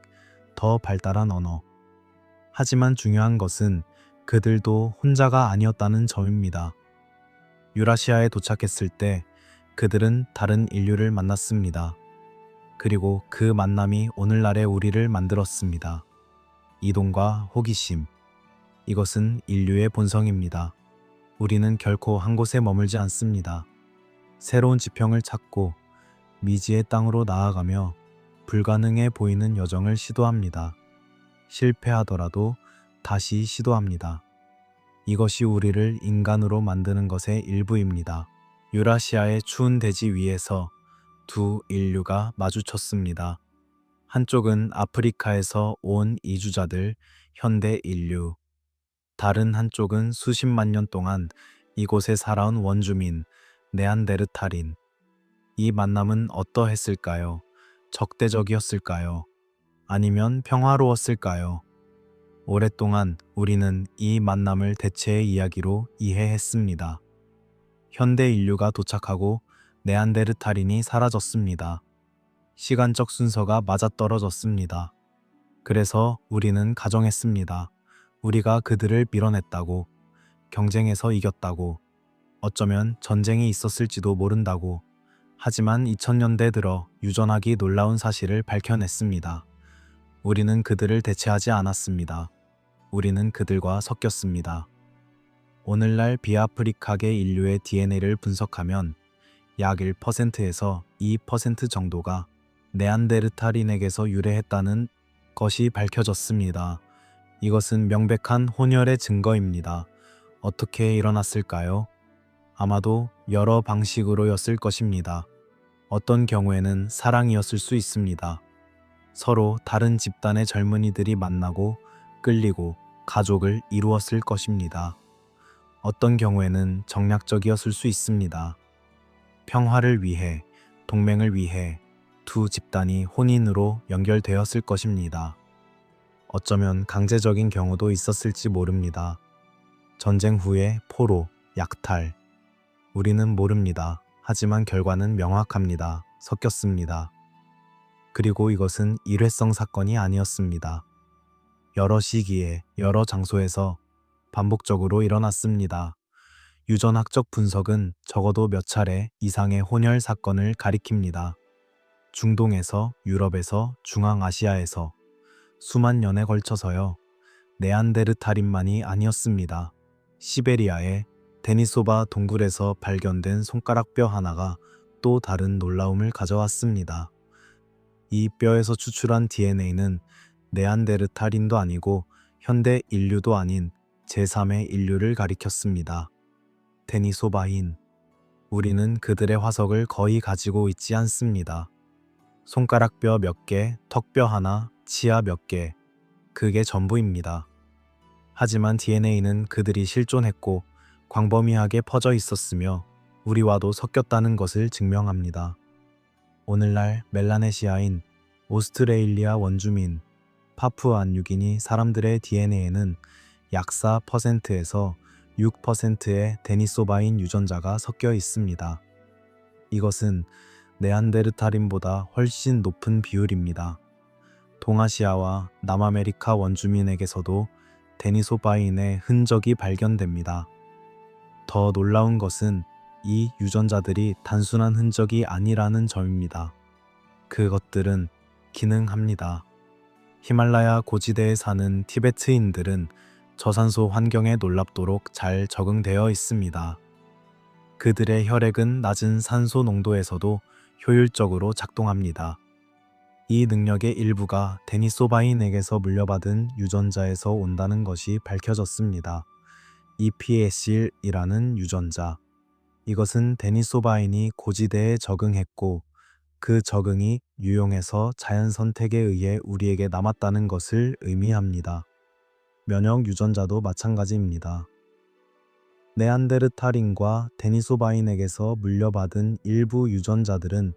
A: 더 발달한 언어. 하지만 중요한 것은 그들도 혼자가 아니었다는 점입니다. 유라시아에 도착했을 때 그들은 다른 인류를 만났습니다. 그리고 그 만남이 오늘날의 우리를 만들었습니다. 이동과 호기심. 이것은 인류의 본성입니다. 우리는 결코 한 곳에 머물지 않습니다. 새로운 지평을 찾고 미지의 땅으로 나아가며 불가능해 보이는 여정을 시도합니다. 실패하더라도 다시 시도합니다. 이것이 우리를 인간으로 만드는 것의 일부입니다. 유라시아의 추운 대지 위에서 두 인류가 마주쳤습니다. 한쪽은 아프리카에서 온 이주자들, 현대 인류. 다른 한쪽은 수십만 년 동안 이곳에 살아온 원주민, 네안데르탈인. 이 만남은 어떠했을까요? 적대적이었을까요? 아니면 평화로웠을까요? 오랫동안 우리는 이 만남을 대체의 이야기로 이해했습니다. 현대 인류가 도착하고 네안데르탈인이 사라졌습니다. 시간적 순서가 맞아떨어졌습니다. 그래서 우리는 가정했습니다. 우리가 그들을 밀어냈다고, 경쟁에서 이겼다고, 어쩌면 전쟁이 있었을지도 모른다고. 하지만 2000년대 들어 유전학이 놀라운 사실을 밝혀냈습니다. 우리는 그들을 대체하지 않았습니다. 우리는 그들과 섞였습니다. 오늘날 비아프리카계 인류의 DNA를 분석하면 약 1%에서 2% 정도가 네안데르탈인에게서 유래했다는 것이 밝혀졌습니다. 이것은 명백한 혼혈의 증거입니다. 어떻게 일어났을까요? 아마도 여러 방식으로였을 것입니다. 어떤 경우에는 사랑이었을 수 있습니다. 서로 다른 집단의 젊은이들이 만나고 끌리고 가족을 이루었을 것입니다. 어떤 경우에는 정략적이었을 수 있습니다. 평화를 위해, 동맹을 위해 두 집단이 혼인으로 연결되었을 것입니다. 어쩌면 강제적인 경우도 있었을지 모릅니다. 전쟁 후에 포로, 약탈. 우리는 모릅니다. 하지만 결과는 명확합니다. 섞였습니다. 그리고 이것은 일회성 사건이 아니었습니다. 여러 시기에, 여러 장소에서 반복적으로 일어났습니다. 유전학적 분석은 적어도 몇 차례 이상의 혼혈 사건을 가리킵니다. 중동에서, 유럽에서, 중앙아시아에서 수만 년에 걸쳐서요. 네안데르탈인만이 아니었습니다. 시베리아의 데니소바 동굴에서 발견된 손가락뼈 하나가 또 다른 놀라움을 가져왔습니다. 이 뼈에서 추출한 DNA는 네안데르탈인도 아니고 현대 인류도 아닌 제3의 인류를 가리켰습니다. 데니소바인. 우리는 그들의 화석을 거의 가지고 있지 않습니다. 손가락뼈 몇 개, 턱뼈 하나, 치아 몇 개. 그게 전부입니다. 하지만 DNA는 그들이 실존했고 광범위하게 퍼져 있었으며 우리와도 섞였다는 것을 증명합니다. 오늘날 멜라네시아인, 오스트레일리아 원주민, 파푸아뉴기니 사람들의 DNA에는 약 4%에서 6%의 데니소바인 유전자가 섞여 있습니다. 이것은 네안데르탈인보다 훨씬 높은 비율입니다. 동아시아와 남아메리카 원주민에게서도 데니소바인의 흔적이 발견됩니다. 더 놀라운 것은 이 유전자들이 단순한 흔적이 아니라는 점입니다. 그것들은 기능합니다. 히말라야 고지대에 사는 티베트인들은 저산소 환경에 놀랍도록 잘 적응되어 있습니다. 그들의 혈액은 낮은 산소 농도에서도 효율적으로 작동합니다. 이 능력의 일부가 데니소바인에게서 물려받은 유전자에서 온다는 것이 밝혀졌습니다. EPS1이라는 유전자. 이것은 데니소바인이 고지대에 적응했고 그 적응이 유용해서 자연 선택에 의해 우리에게 남았다는 것을 의미합니다. 면역 유전자도 마찬가지입니다. 네안데르탈인과 데니소바인에게서 물려받은 일부 유전자들은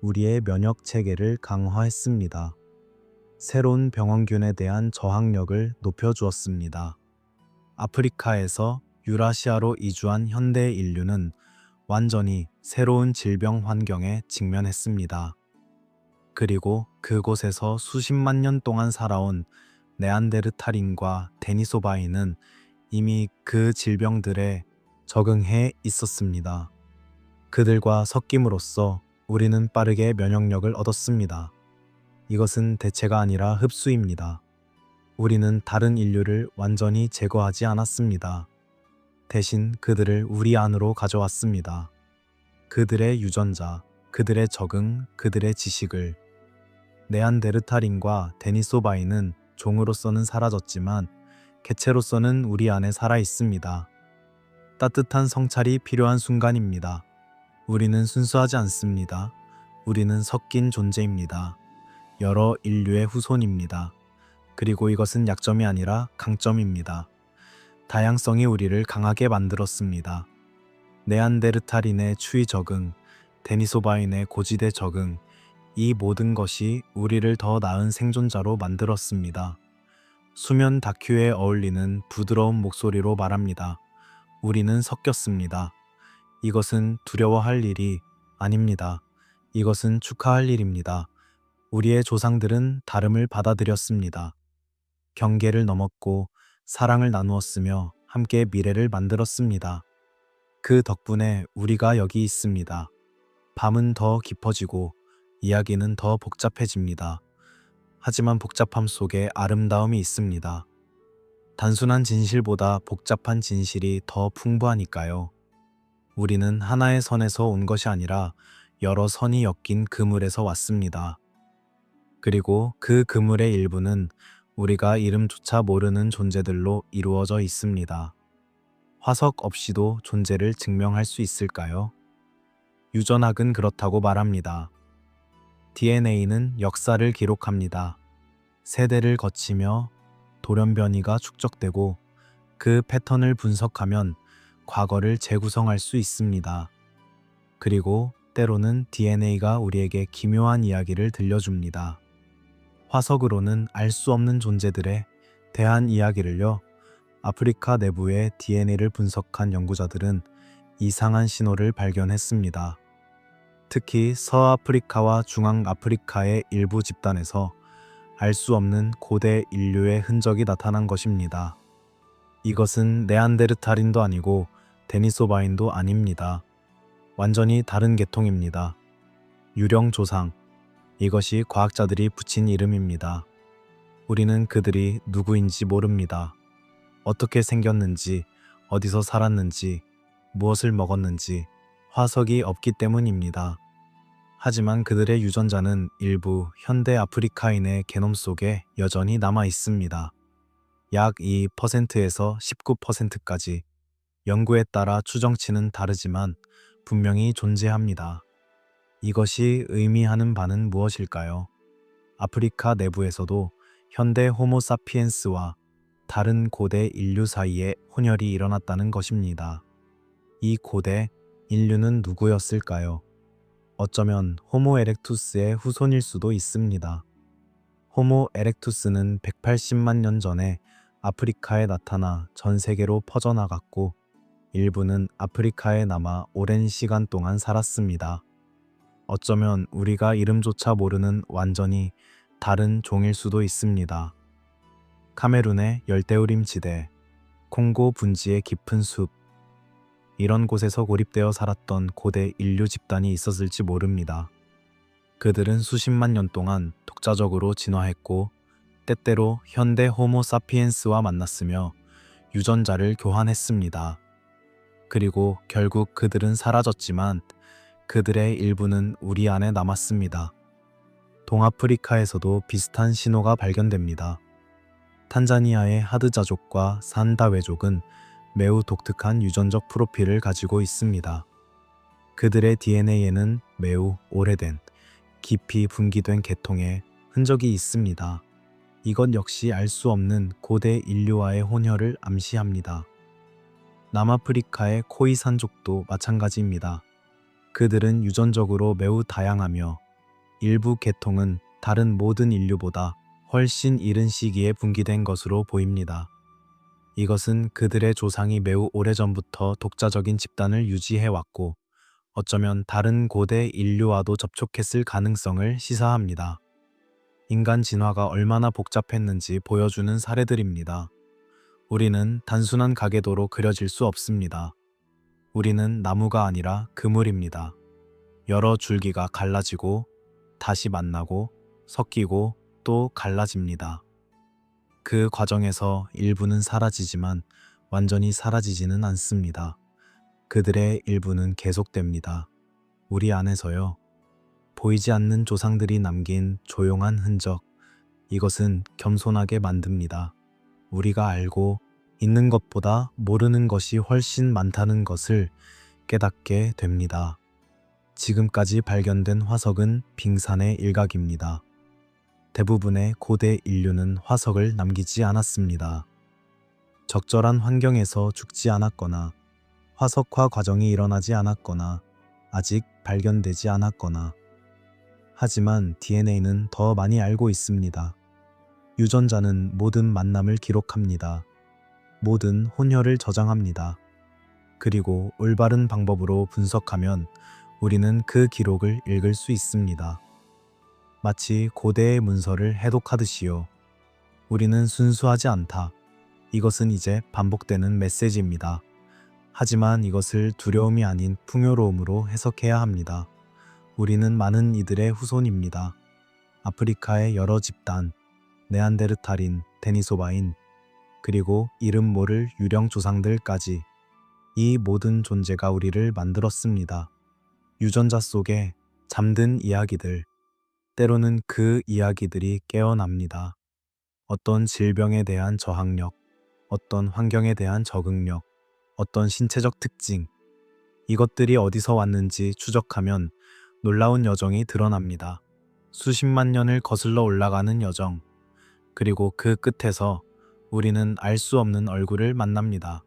A: 우리의 면역 체계를 강화했습니다. 새로운 병원균에 대한 저항력을 높여주었습니다. 아프리카에서 유라시아로 이주한 현대 인류는 완전히 새로운 질병 환경에 직면했습니다. 그리고 그곳에서 수십만 년 동안 살아온 네안데르탈인과 데니소바인은 이미 그 질병들에 적응해 있었습니다. 그들과 섞임으로써 우리는 빠르게 면역력을 얻었습니다. 이것은 대체가 아니라 흡수입니다. 우리는 다른 인류를 완전히 제거하지 않았습니다. 대신 그들을 우리 안으로 가져왔습니다. 그들의 유전자, 그들의 적응, 그들의 지식을. 네안데르탈인과 데니소바인은 종으로서는 사라졌지만 개체로서는 우리 안에 살아 있습니다. 따뜻한 성찰이 필요한 순간입니다. 우리는 순수하지 않습니다. 우리는 섞인 존재입니다. 여러 인류의 후손입니다. 그리고 이것은 약점이 아니라 강점입니다. 다양성이 우리를 강하게 만들었습니다. 네안데르탈인의 추위 적응, 데니소바인의 고지대 적응, 이 모든 것이 우리를 더 나은 생존자로 만들었습니다. 수면 다큐에 어울리는 부드러운 목소리로 말합니다. 우리는 섞였습니다. 이것은 두려워할 일이 아닙니다. 이것은 축하할 일입니다. 우리의 조상들은 다름을 받아들였습니다. 경계를 넘었고 사랑을 나누었으며 함께 미래를 만들었습니다. 그 덕분에 우리가 여기 있습니다. 밤은 더 깊어지고 이야기는 더 복잡해집니다. 하지만 복잡함 속에 아름다움이 있습니다. 단순한 진실보다 복잡한 진실이 더 풍부하니까요. 우리는 하나의 선에서 온 것이 아니라 여러 선이 엮인 그물에서 왔습니다. 그리고 그 그물의 일부는 우리가 이름조차 모르는 존재들로 이루어져 있습니다. 화석 없이도 존재를 증명할 수 있을까요? 유전학은 그렇다고 말합니다. DNA는 역사를 기록합니다. 세대를 거치며 돌연변이가 축적되고 그 패턴을 분석하면 과거를 재구성할 수 있습니다. 그리고 때로는 DNA가 우리에게 기묘한 이야기를 들려줍니다. 화석으로는 알 수 없는 존재들에 대한 이야기를요. 아프리카 내부의 DNA를 분석한 연구자들은 이상한 신호를 발견했습니다. 특히 서아프리카와 중앙아프리카의 일부 집단에서 알 수 없는 고대 인류의 흔적이 나타난 것입니다. 이것은 네안데르탈인도 아니고 데니소바인도 아닙니다. 완전히 다른 계통입니다. 유령 조상, 이것이 과학자들이 붙인 이름입니다. 우리는 그들이 누구인지 모릅니다. 어떻게 생겼는지, 어디서 살았는지, 무엇을 먹었는지 화석이 없기 때문입니다. 하지만 그들의 유전자는 일부 현대 아프리카인의 게놈 속에 여전히 남아 있습니다. 약 2%에서 19%까지. 연구에 따라 추정치는 다르지만 분명히 존재합니다. 이것이 의미하는 바는 무엇일까요? 아프리카 내부에서도 현대 호모사피엔스와 다른 고대 인류 사이에 혼혈이 일어났다는 것입니다. 이 고대 인류는 누구였을까요? 어쩌면 호모 에렉투스의 후손일 수도 있습니다. 호모 에렉투스는 180만 년 전에 아프리카에 나타나 전 세계로 퍼져나갔고 일부는 아프리카에 남아 오랜 시간 동안 살았습니다. 어쩌면 우리가 이름조차 모르는 완전히 다른 종일 수도 있습니다. 카메룬의 열대우림 지대, 콩고 분지의 깊은 숲, 이런 곳에서 고립되어 살았던 고대 인류 집단이 있었을지 모릅니다. 그들은 수십만 년 동안 독자적으로 진화했고 때때로 현대 호모 사피엔스와 만났으며 유전자를 교환했습니다. 그리고 결국 그들은 사라졌지만 그들의 일부는 우리 안에 남았습니다. 동아프리카에서도 비슷한 신호가 발견됩니다. 탄자니아의 하드자족과 산다웨족은 매우 독특한 유전적 프로필을 가지고 있습니다. 그들의 DNA에는 매우 오래된, 깊이 분기된 계통의 흔적이 있습니다. 이것 역시 알 수 없는 고대 인류와의 혼혈을 암시합니다. 남아프리카의 코이산족도 마찬가지입니다. 그들은 유전적으로 매우 다양하며 일부 계통은 다른 모든 인류보다 훨씬 이른 시기에 분기된 것으로 보입니다. 이것은 그들의 조상이 매우 오래전부터 독자적인 집단을 유지해왔고 어쩌면 다른 고대 인류와도 접촉했을 가능성을 시사합니다. 인간 진화가 얼마나 복잡했는지 보여주는 사례들입니다. 우리는 단순한 가계도로 그려질 수 없습니다. 우리는 나무가 아니라 그물입니다. 여러 줄기가 갈라지고 다시 만나고 섞이고 또 갈라집니다. 그 과정에서 일부는 사라지지만 완전히 사라지지는 않습니다. 그들의 일부는 계속됩니다. 우리 안에서요. 보이지 않는 조상들이 남긴 조용한 흔적, 이것은 겸손하게 만듭니다. 우리가 알고 있는 것보다 모르는 것이 훨씬 많다는 것을 깨닫게 됩니다. 지금까지 발견된 화석은 빙산의 일각입니다. 대부분의 고대 인류는 화석을 남기지 않았습니다. 적절한 환경에서 죽지 않았거나 화석화 과정이 일어나지 않았거나 아직 발견되지 않았거나. 하지만 DNA는 더 많이 알고 있습니다. 유전자는 모든 만남을 기록합니다. 모든 혼혈을 저장합니다. 그리고 올바른 방법으로 분석하면 우리는 그 기록을 읽을 수 있습니다. 마치 고대의 문서를 해독하듯이요. 우리는 순수하지 않다. 이것은 이제 반복되는 메시지입니다. 하지만 이것을 두려움이 아닌 풍요로움으로 해석해야 합니다. 우리는 많은 이들의 후손입니다. 아프리카의 여러 집단, 네안데르탈인, 데니소바인, 그리고 이름 모를 유령 조상들까지 이 모든 존재가 우리를 만들었습니다. 유전자 속에 잠든 이야기들, 때로는 그 이야기들이 깨어납니다. 어떤 질병에 대한 저항력, 어떤 환경에 대한 적응력, 어떤 신체적 특징, 이것들이 어디서 왔는지 추적하면 놀라운 여정이 드러납니다. 수십만 년을 거슬러 올라가는 여정, 그리고 그 끝에서 우리는 알 수 없는 얼굴을 만납니다.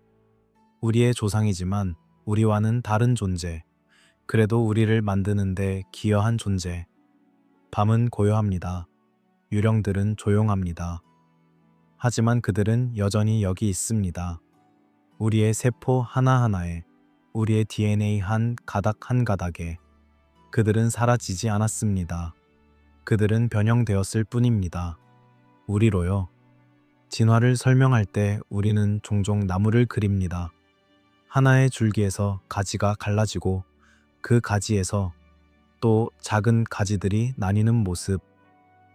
A: 우리의 조상이지만 우리와는 다른 존재, 그래도 우리를 만드는데 기여한 존재. 밤은 고요합니다. 유령들은 조용합니다. 하지만 그들은 여전히 여기 있습니다. 우리의 세포 하나하나에, 우리의 DNA 한 가닥 한 가닥에. 그들은 사라지지 않았습니다. 그들은 변형되었을 뿐입니다. 우리로요. 진화를 설명할 때 우리는 종종 나무를 그립니다. 하나의 줄기에서 가지가 갈라지고 그 가지에서 또 작은 가지들이 나뉘는 모습.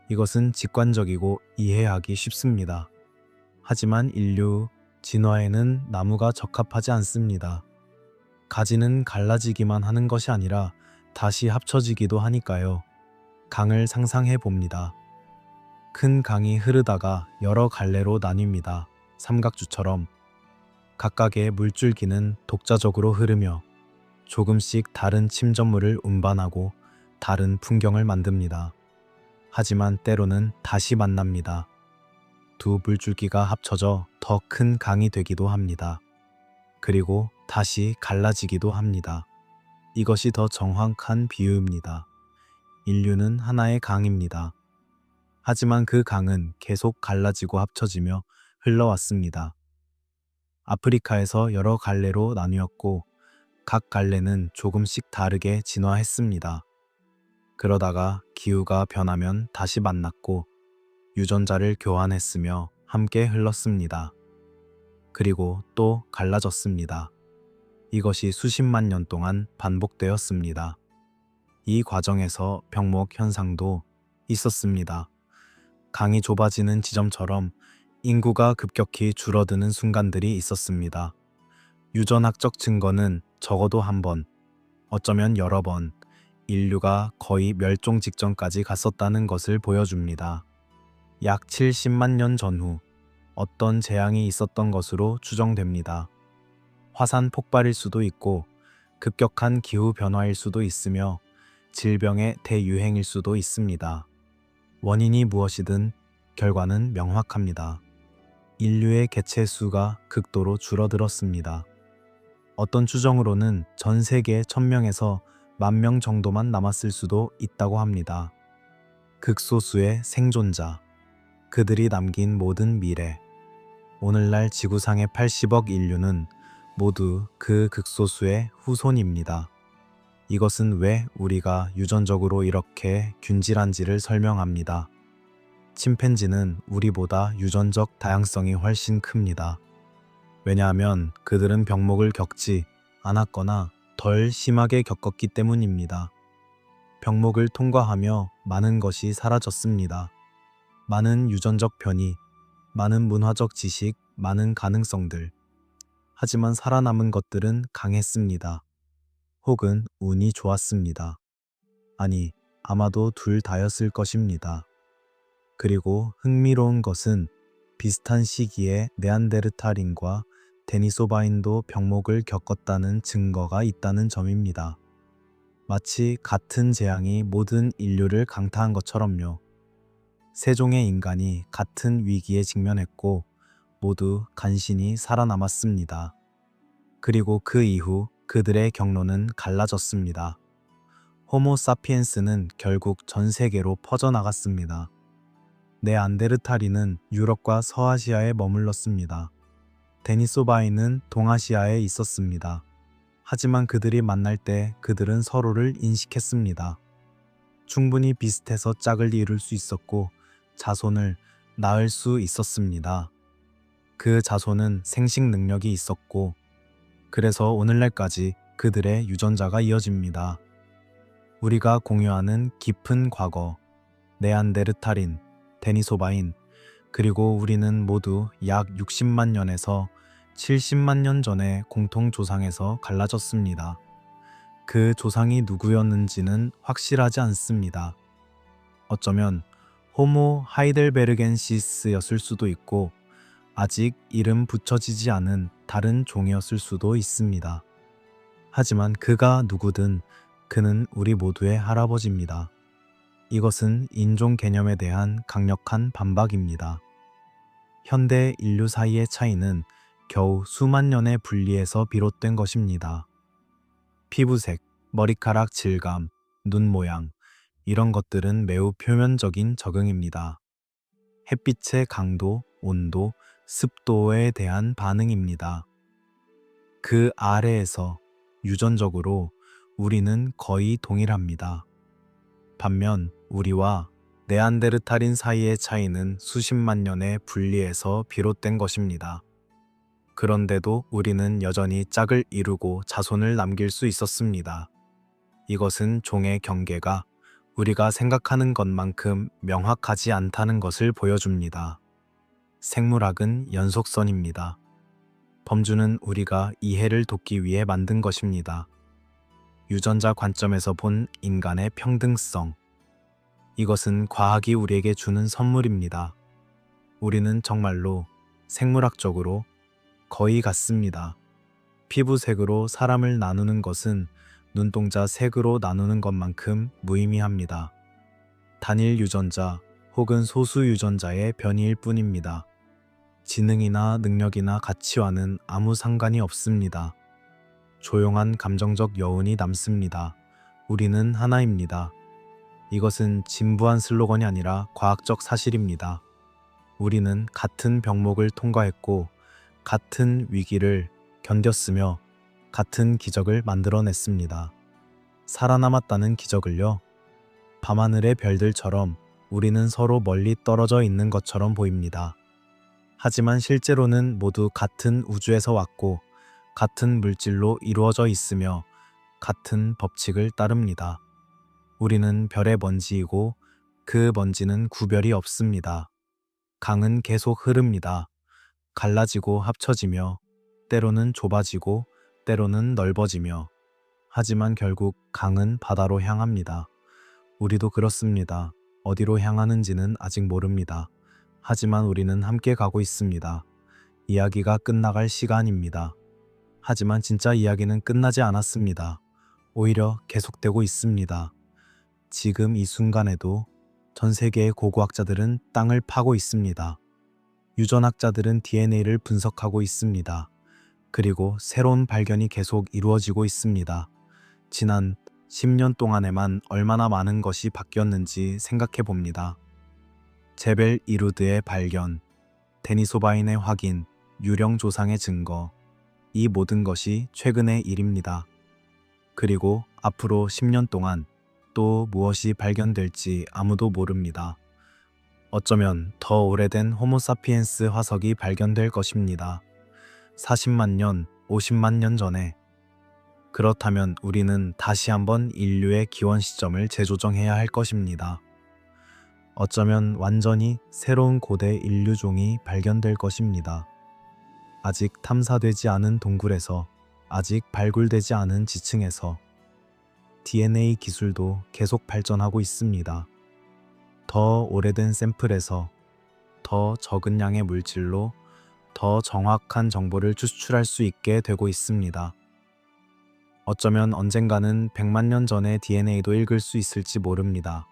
A: 이것은 직관적이고 이해하기 쉽습니다. 하지만 인류 진화에는 나무가 적합하지 않습니다. 가지는 갈라지기만 하는 것이 아니라 다시 합쳐지기도 하니까요. 강을 상상해 봅니다. 큰 강이 흐르다가 여러 갈래로 나뉩니다. 삼각주처럼. 각각의 물줄기는 독자적으로 흐르며 조금씩 다른 침전물을 운반하고 다른 풍경을 만듭니다. 하지만 때로는 다시 만납니다. 두 물줄기가 합쳐져 더 큰 강이 되기도 합니다. 그리고 다시 갈라지기도 합니다. 이것이 더 정확한 비유입니다. 인류는 하나의 강입니다. 하지만 그 강은 계속 갈라지고 합쳐지며 흘러왔습니다. 아프리카에서 여러 갈래로 나뉘었고 각 갈래는 조금씩 다르게 진화했습니다. 그러다가 기후가 변하면 다시 만났고 유전자를 교환했으며 함께 흘렀습니다. 그리고 또 갈라졌습니다. 이것이 수십만 년 동안 반복되었습니다. 이 과정에서 병목 현상도 있었습니다. 강이 좁아지는 지점처럼 인구가 급격히 줄어드는 순간들이 있었습니다. 유전학적 증거는 적어도 한 번, 어쩌면 여러 번, 인류가 거의 멸종 직전까지 갔었다는 것을 보여줍니다. 약 70만 년 전후 어떤 재앙이 있었던 것으로 추정됩니다. 화산 폭발일 수도 있고 급격한 기후 변화일 수도 있으며 질병의 대유행일 수도 있습니다. 원인이 무엇이든 결과는 명확합니다. 인류의 개체 수가 극도로 줄어들었습니다. 어떤 추정으로는 전 세계 1000명에서 10,000명 정도만 남았을 수도 있다고 합니다. 극소수의 생존자, 그들이 남긴 모든 미래. 오늘날 지구상의 80억 인류는 모두 그 극소수의 후손입니다. 이것은 왜 우리가 유전적으로 이렇게 균질한지를 설명합니다. 침팬지는 우리보다 유전적 다양성이 훨씬 큽니다. 왜냐하면 그들은 병목을 겪지 않았거나 덜 심하게 겪었기 때문입니다. 병목을 통과하며 많은 것이 사라졌습니다. 많은 유전적 변이, 많은 문화적 지식, 많은 가능성들. 하지만 살아남은 것들은 강했습니다. 혹은 운이 좋았습니다. 아니, 아마도 둘 다였을 것입니다. 그리고 흥미로운 것은 비슷한 시기에 네안데르탈인과 데니소바인도 병목을 겪었다는 증거가 있다는 점입니다. 마치 같은 재앙이 모든 인류를 강타한 것처럼요. 세 종의 인간이 같은 위기에 직면했고 모두 간신히 살아남았습니다. 그리고 그 이후 그들의 경로는 갈라졌습니다. 호모 사피엔스는 결국 전 세계로 퍼져나갔습니다. 네안데르탈인은 유럽과 서아시아에 머물렀습니다. 데니소바인은 동아시아에 있었습니다. 하지만 그들이 만날 때 그들은 서로를 인식했습니다. 충분히 비슷해서 짝을 이룰 수 있었고 자손을 낳을 수 있었습니다. 그 자손은 생식 능력이 있었고 그래서 오늘날까지 그들의 유전자가 이어집니다. 우리가 공유하는 깊은 과거, 네안데르탈인, 데니소바인, 그리고 우리는 모두 약 60만 년에서 70만 년 전에 공통 조상에서 갈라졌습니다. 그 조상이 누구였는지는 확실하지 않습니다. 어쩌면 호모 하이델베르겐시스였을 수도 있고 아직 이름 붙여지지 않은 다른 종이었을 수도 있습니다. 하지만 그가 누구든 그는 우리 모두의 할아버지입니다. 이것은 인종 개념에 대한 강력한 반박입니다. 현대 인류 사이의 차이는 겨우 수만 년의 분리에서 비롯된 것입니다. 피부색, 머리카락 질감, 눈 모양, 이런 것들은 매우 표면적인 적응입니다. 햇빛의 강도, 온도, 습도에 대한 반응입니다. 그 아래에서 유전적으로 우리는 거의 동일합니다. 반면 우리와 네안데르탈인 사이의 차이는 수십만 년의 분리에서 비롯된 것입니다. 그런데도 우리는 여전히 짝을 이루고 자손을 남길 수 있었습니다. 이것은 종의 경계가 우리가 생각하는 것만큼 명확하지 않다는 것을 보여줍니다. 생물학은 연속선입니다. 범주는 우리가 이해를 돕기 위해 만든 것입니다. 유전자 관점에서 본 인간의 평등성. 이것은 과학이 우리에게 주는 선물입니다. 우리는 정말로 생물학적으로 거의 같습니다. 피부색으로 사람을 나누는 것은 눈동자 색으로 나누는 것만큼 무의미합니다. 단일 유전자 혹은 소수 유전자의 변이일 뿐입니다. 지능이나 능력이나 가치와는 아무 상관이 없습니다. 조용한 감정적 여운이 남습니다. 우리는 하나입니다. 이것은 진부한 슬로건이 아니라 과학적 사실입니다. 우리는 같은 병목을 통과했고 같은 위기를 견뎠으며 같은 기적을 만들어냈습니다. 살아남았다는 기적을요. 밤하늘의 별들처럼 우리는 서로 멀리 떨어져 있는 것처럼 보입니다. 하지만 실제로는 모두 같은 우주에서 왔고 같은 물질로 이루어져 있으며 같은 법칙을 따릅니다. 우리는 별의 먼지이고 그 먼지는 구별이 없습니다. 강은 계속 흐릅니다. 갈라지고 합쳐지며 때로는 좁아지고 때로는 넓어지며 하지만 결국 강은 바다로 향합니다. 우리도 그렇습니다. 어디로 향하는지는 아직 모릅니다. 하지만 우리는 함께 가고 있습니다. 이야기가 끝나갈 시간입니다. 하지만 진짜 이야기는 끝나지 않았습니다. 오히려 계속되고 있습니다. 지금 이 순간에도 전 세계의 고고학자들은 땅을 파고 있습니다. 유전학자들은 DNA를 분석하고 있습니다. 그리고 새로운 발견이 계속 이루어지고 있습니다. 지난 10년 동안에만 얼마나 많은 것이 바뀌었는지 생각해 봅니다. 제벨 이루드의 발견, 데니소바인의 확인, 유령 조상의 증거, 이 모든 것이 최근의 일입니다. 그리고 앞으로 10년 동안 또 무엇이 발견될지 아무도 모릅니다. 어쩌면 더 오래된 호모사피엔스 화석이 발견될 것입니다. 40만 년, 50만 년 전에. 그렇다면 우리는 다시 한번 인류의 기원 시점을 재조정해야 할 것입니다. 어쩌면 완전히 새로운 고대 인류종이 발견될 것입니다. 아직 탐사되지 않은 동굴에서, 아직 발굴되지 않은 지층에서 DNA 기술도 계속 발전하고 있습니다. 더 오래된 샘플에서 더 적은 양의 물질로 더 정확한 정보를 추출할 수 있게 되고 있습니다. 어쩌면 언젠가는 100만 년 전의 DNA도 읽을 수 있을지 모릅니다.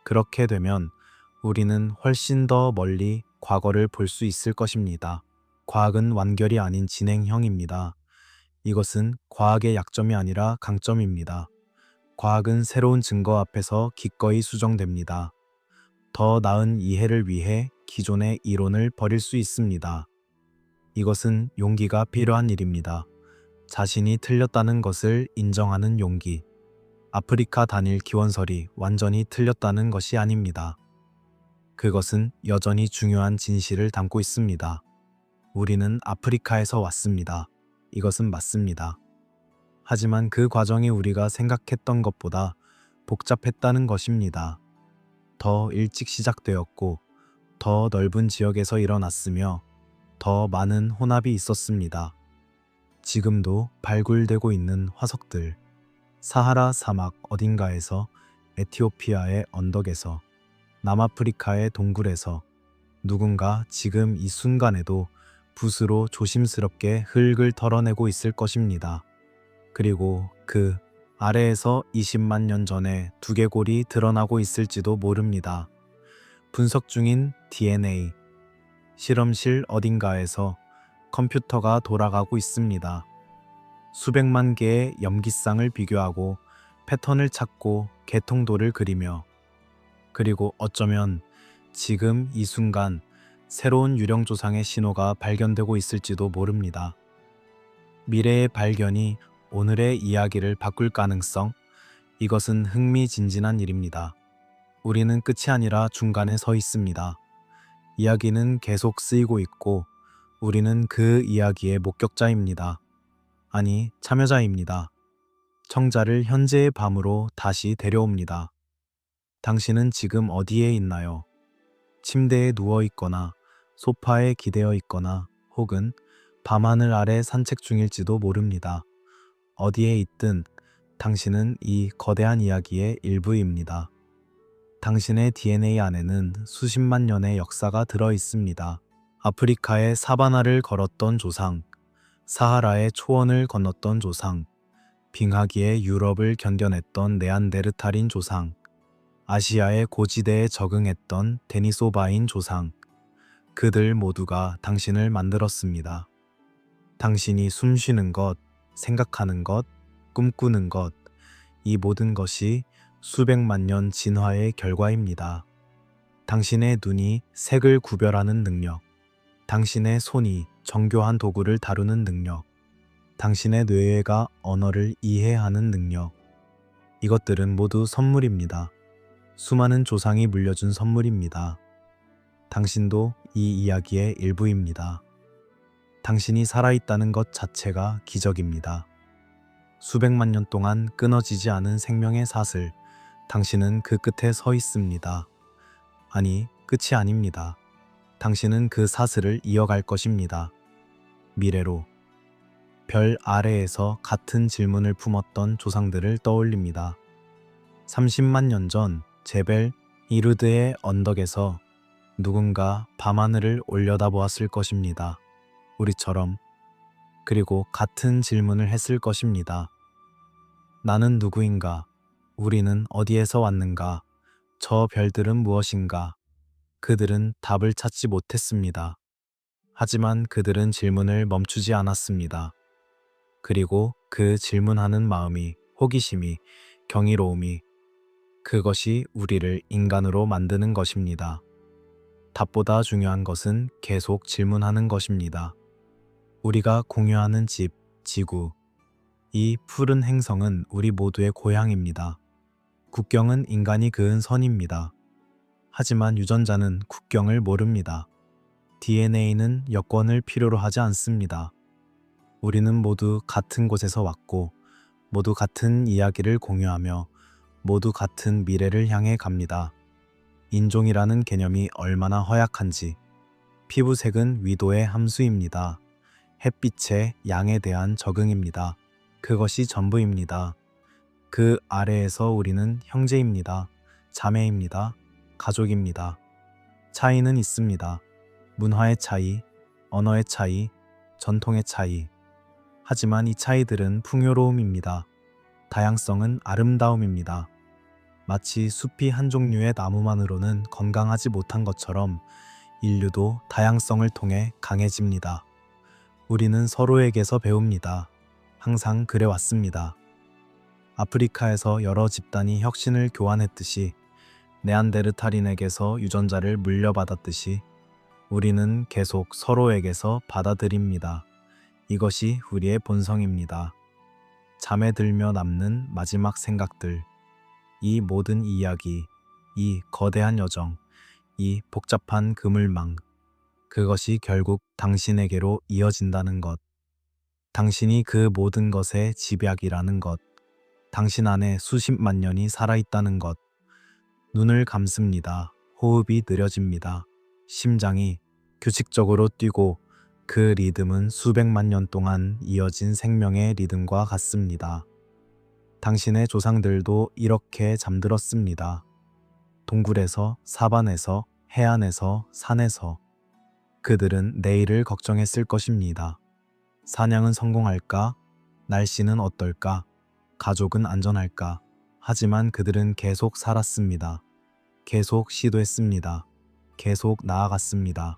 A: 그렇게 되면 우리는 훨씬 더 멀리 과거를 볼 수 있을 것입니다. 과학은 완결이 아닌 진행형입니다. 이것은 과학의 약점이 아니라 강점입니다. 과학은 새로운 증거 앞에서 기꺼이 수정됩니다. 더 나은 이해를 위해 기존의 이론을 버릴 수 있습니다. 이것은 용기가 필요한 일입니다. 자신이 틀렸다는 것을 인정하는 용기. 아프리카 단일 기원설이 완전히 틀렸다는 것이 아닙니다. 그것은 여전히 중요한 진실을 담고 있습니다. 우리는 아프리카에서 왔습니다. 이것은 맞습니다. 하지만 그 과정이 우리가 생각했던 것보다 복잡했다는 것입니다. 더 일찍 시작되었고, 더 넓은 지역에서 일어났으며, 더 많은 혼합이 있었습니다. 지금도 발굴되고 있는 화석들, 사하라 사막 어딘가에서, 에티오피아의 언덕에서, 남아프리카의 동굴에서 누군가 지금 이 순간에도 붓으로 조심스럽게 흙을 털어내고 있을 것입니다. 그리고 그 아래에서 20만 년 전에 두개골이 드러나고 있을지도 모릅니다. 분석 중인 DNA, 실험실 어딘가에서 컴퓨터가 돌아가고 있습니다. 수백만 개의 염기쌍을 비교하고 패턴을 찾고 개통도를 그리며, 그리고 어쩌면 지금 이 순간 새로운 유령 조상의 신호가 발견되고 있을지도 모릅니다. 미래의 발견이 오늘의 이야기를 바꿀 가능성, 이것은 흥미진진한 일입니다. 우리는 끝이 아니라 중간에 서 있습니다. 이야기는 계속 쓰이고 있고 우리는 그 이야기의 목격자입니다. 아니, 참여자입니다. 청자를 현재의 밤으로 다시 데려옵니다. 당신은 지금 어디에 있나요? 침대에 누워 있거나 소파에 기대어 있거나 혹은 밤하늘 아래 산책 중일지도 모릅니다. 어디에 있든 당신은 이 거대한 이야기의 일부입니다. 당신의 DNA 안에는 수십만 년의 역사가 들어 있습니다. 아프리카의 사바나를 걸었던 조상, 사하라의 초원을 건넜던 조상, 빙하기의 유럽을 견뎌냈던 네안데르탈인 조상, 아시아의 고지대에 적응했던 데니소바인 조상, 그들 모두가 당신을 만들었습니다. 당신이 숨쉬는 것, 생각하는 것, 꿈꾸는 것, 이 모든 것이 수백만 년 진화의 결과입니다. 당신의 눈이 색을 구별하는 능력, 당신의 손이 정교한 도구를 다루는 능력, 당신의 뇌가 언어를 이해하는 능력, 이것들은 모두 선물입니다. 수많은 조상이 물려준 선물입니다. 당신도 이 이야기의 일부입니다. 당신이 살아있다는 것 자체가 기적입니다. 수백만 년 동안 끊어지지 않은 생명의 사슬, 당신은 그 끝에 서 있습니다. 아니, 끝이 아닙니다. 당신은 그 사슬을 이어갈 것입니다. 미래로. 별 아래에서 같은 질문을 품었던 조상들을 떠올립니다. 30만 년 전 제벨 이루드의 언덕에서 누군가 밤하늘을 올려다보았을 것입니다. 우리처럼. 그리고 같은 질문을 했을 것입니다. 나는 누구인가? 우리는 어디에서 왔는가? 저 별들은 무엇인가? 그들은 답을 찾지 못했습니다. 하지만 그들은 질문을 멈추지 않았습니다. 그리고 그 질문하는 마음이, 호기심이, 경이로움이, 그것이 우리를 인간으로 만드는 것입니다. 답보다 중요한 것은 계속 질문하는 것입니다. 우리가 공유하는 집, 지구, 이 푸른 행성은 우리 모두의 고향입니다. 국경은 인간이 그은 선입니다. 하지만 유전자는 국경을 모릅니다. DNA는 여권을 필요로 하지 않습니다. 우리는 모두 같은 곳에서 왔고, 모두 같은 이야기를 공유하며, 모두 같은 미래를 향해 갑니다. 인종이라는 개념이 얼마나 허약한지. 피부색은 위도의 함수입니다. 햇빛의 양에 대한 적응입니다. 그것이 전부입니다. 그 아래에서 우리는 형제입니다. 자매입니다. 가족입니다. 차이는 있습니다. 문화의 차이, 언어의 차이, 전통의 차이. 하지만 이 차이들은 풍요로움입니다. 다양성은 아름다움입니다. 마치 숲이 한 종류의 나무만으로는 건강하지 못한 것처럼 인류도 다양성을 통해 강해집니다. 우리는 서로에게서 배웁니다. 항상 그래왔습니다. 아프리카에서 여러 집단이 혁신을 교환했듯이, 네안데르탈인에게서 유전자를 물려받았듯이 우리는 계속 서로에게서 받아들입니다. 이것이 우리의 본성입니다. 잠에 들며 남는 마지막 생각들, 이 모든 이야기, 이 거대한 여정, 이 복잡한 그물망, 그것이 결국 당신에게로 이어진다는 것. 당신이 그 모든 것의 집약이라는 것. 당신 안에 수십만 년이 살아있다는 것. 눈을 감습니다. 호흡이 느려집니다. 심장이 규칙적으로 뛰고 그 리듬은 수백만 년 동안 이어진 생명의 리듬과 같습니다. 당신의 조상들도 이렇게 잠들었습니다. 동굴에서, 사반에서, 해안에서, 산에서. 그들은 내일을 걱정했을 것입니다. 사냥은 성공할까? 날씨는 어떨까? 가족은 안전할까? 하지만 그들은 계속 살았습니다. 계속 시도했습니다. 계속 나아갔습니다.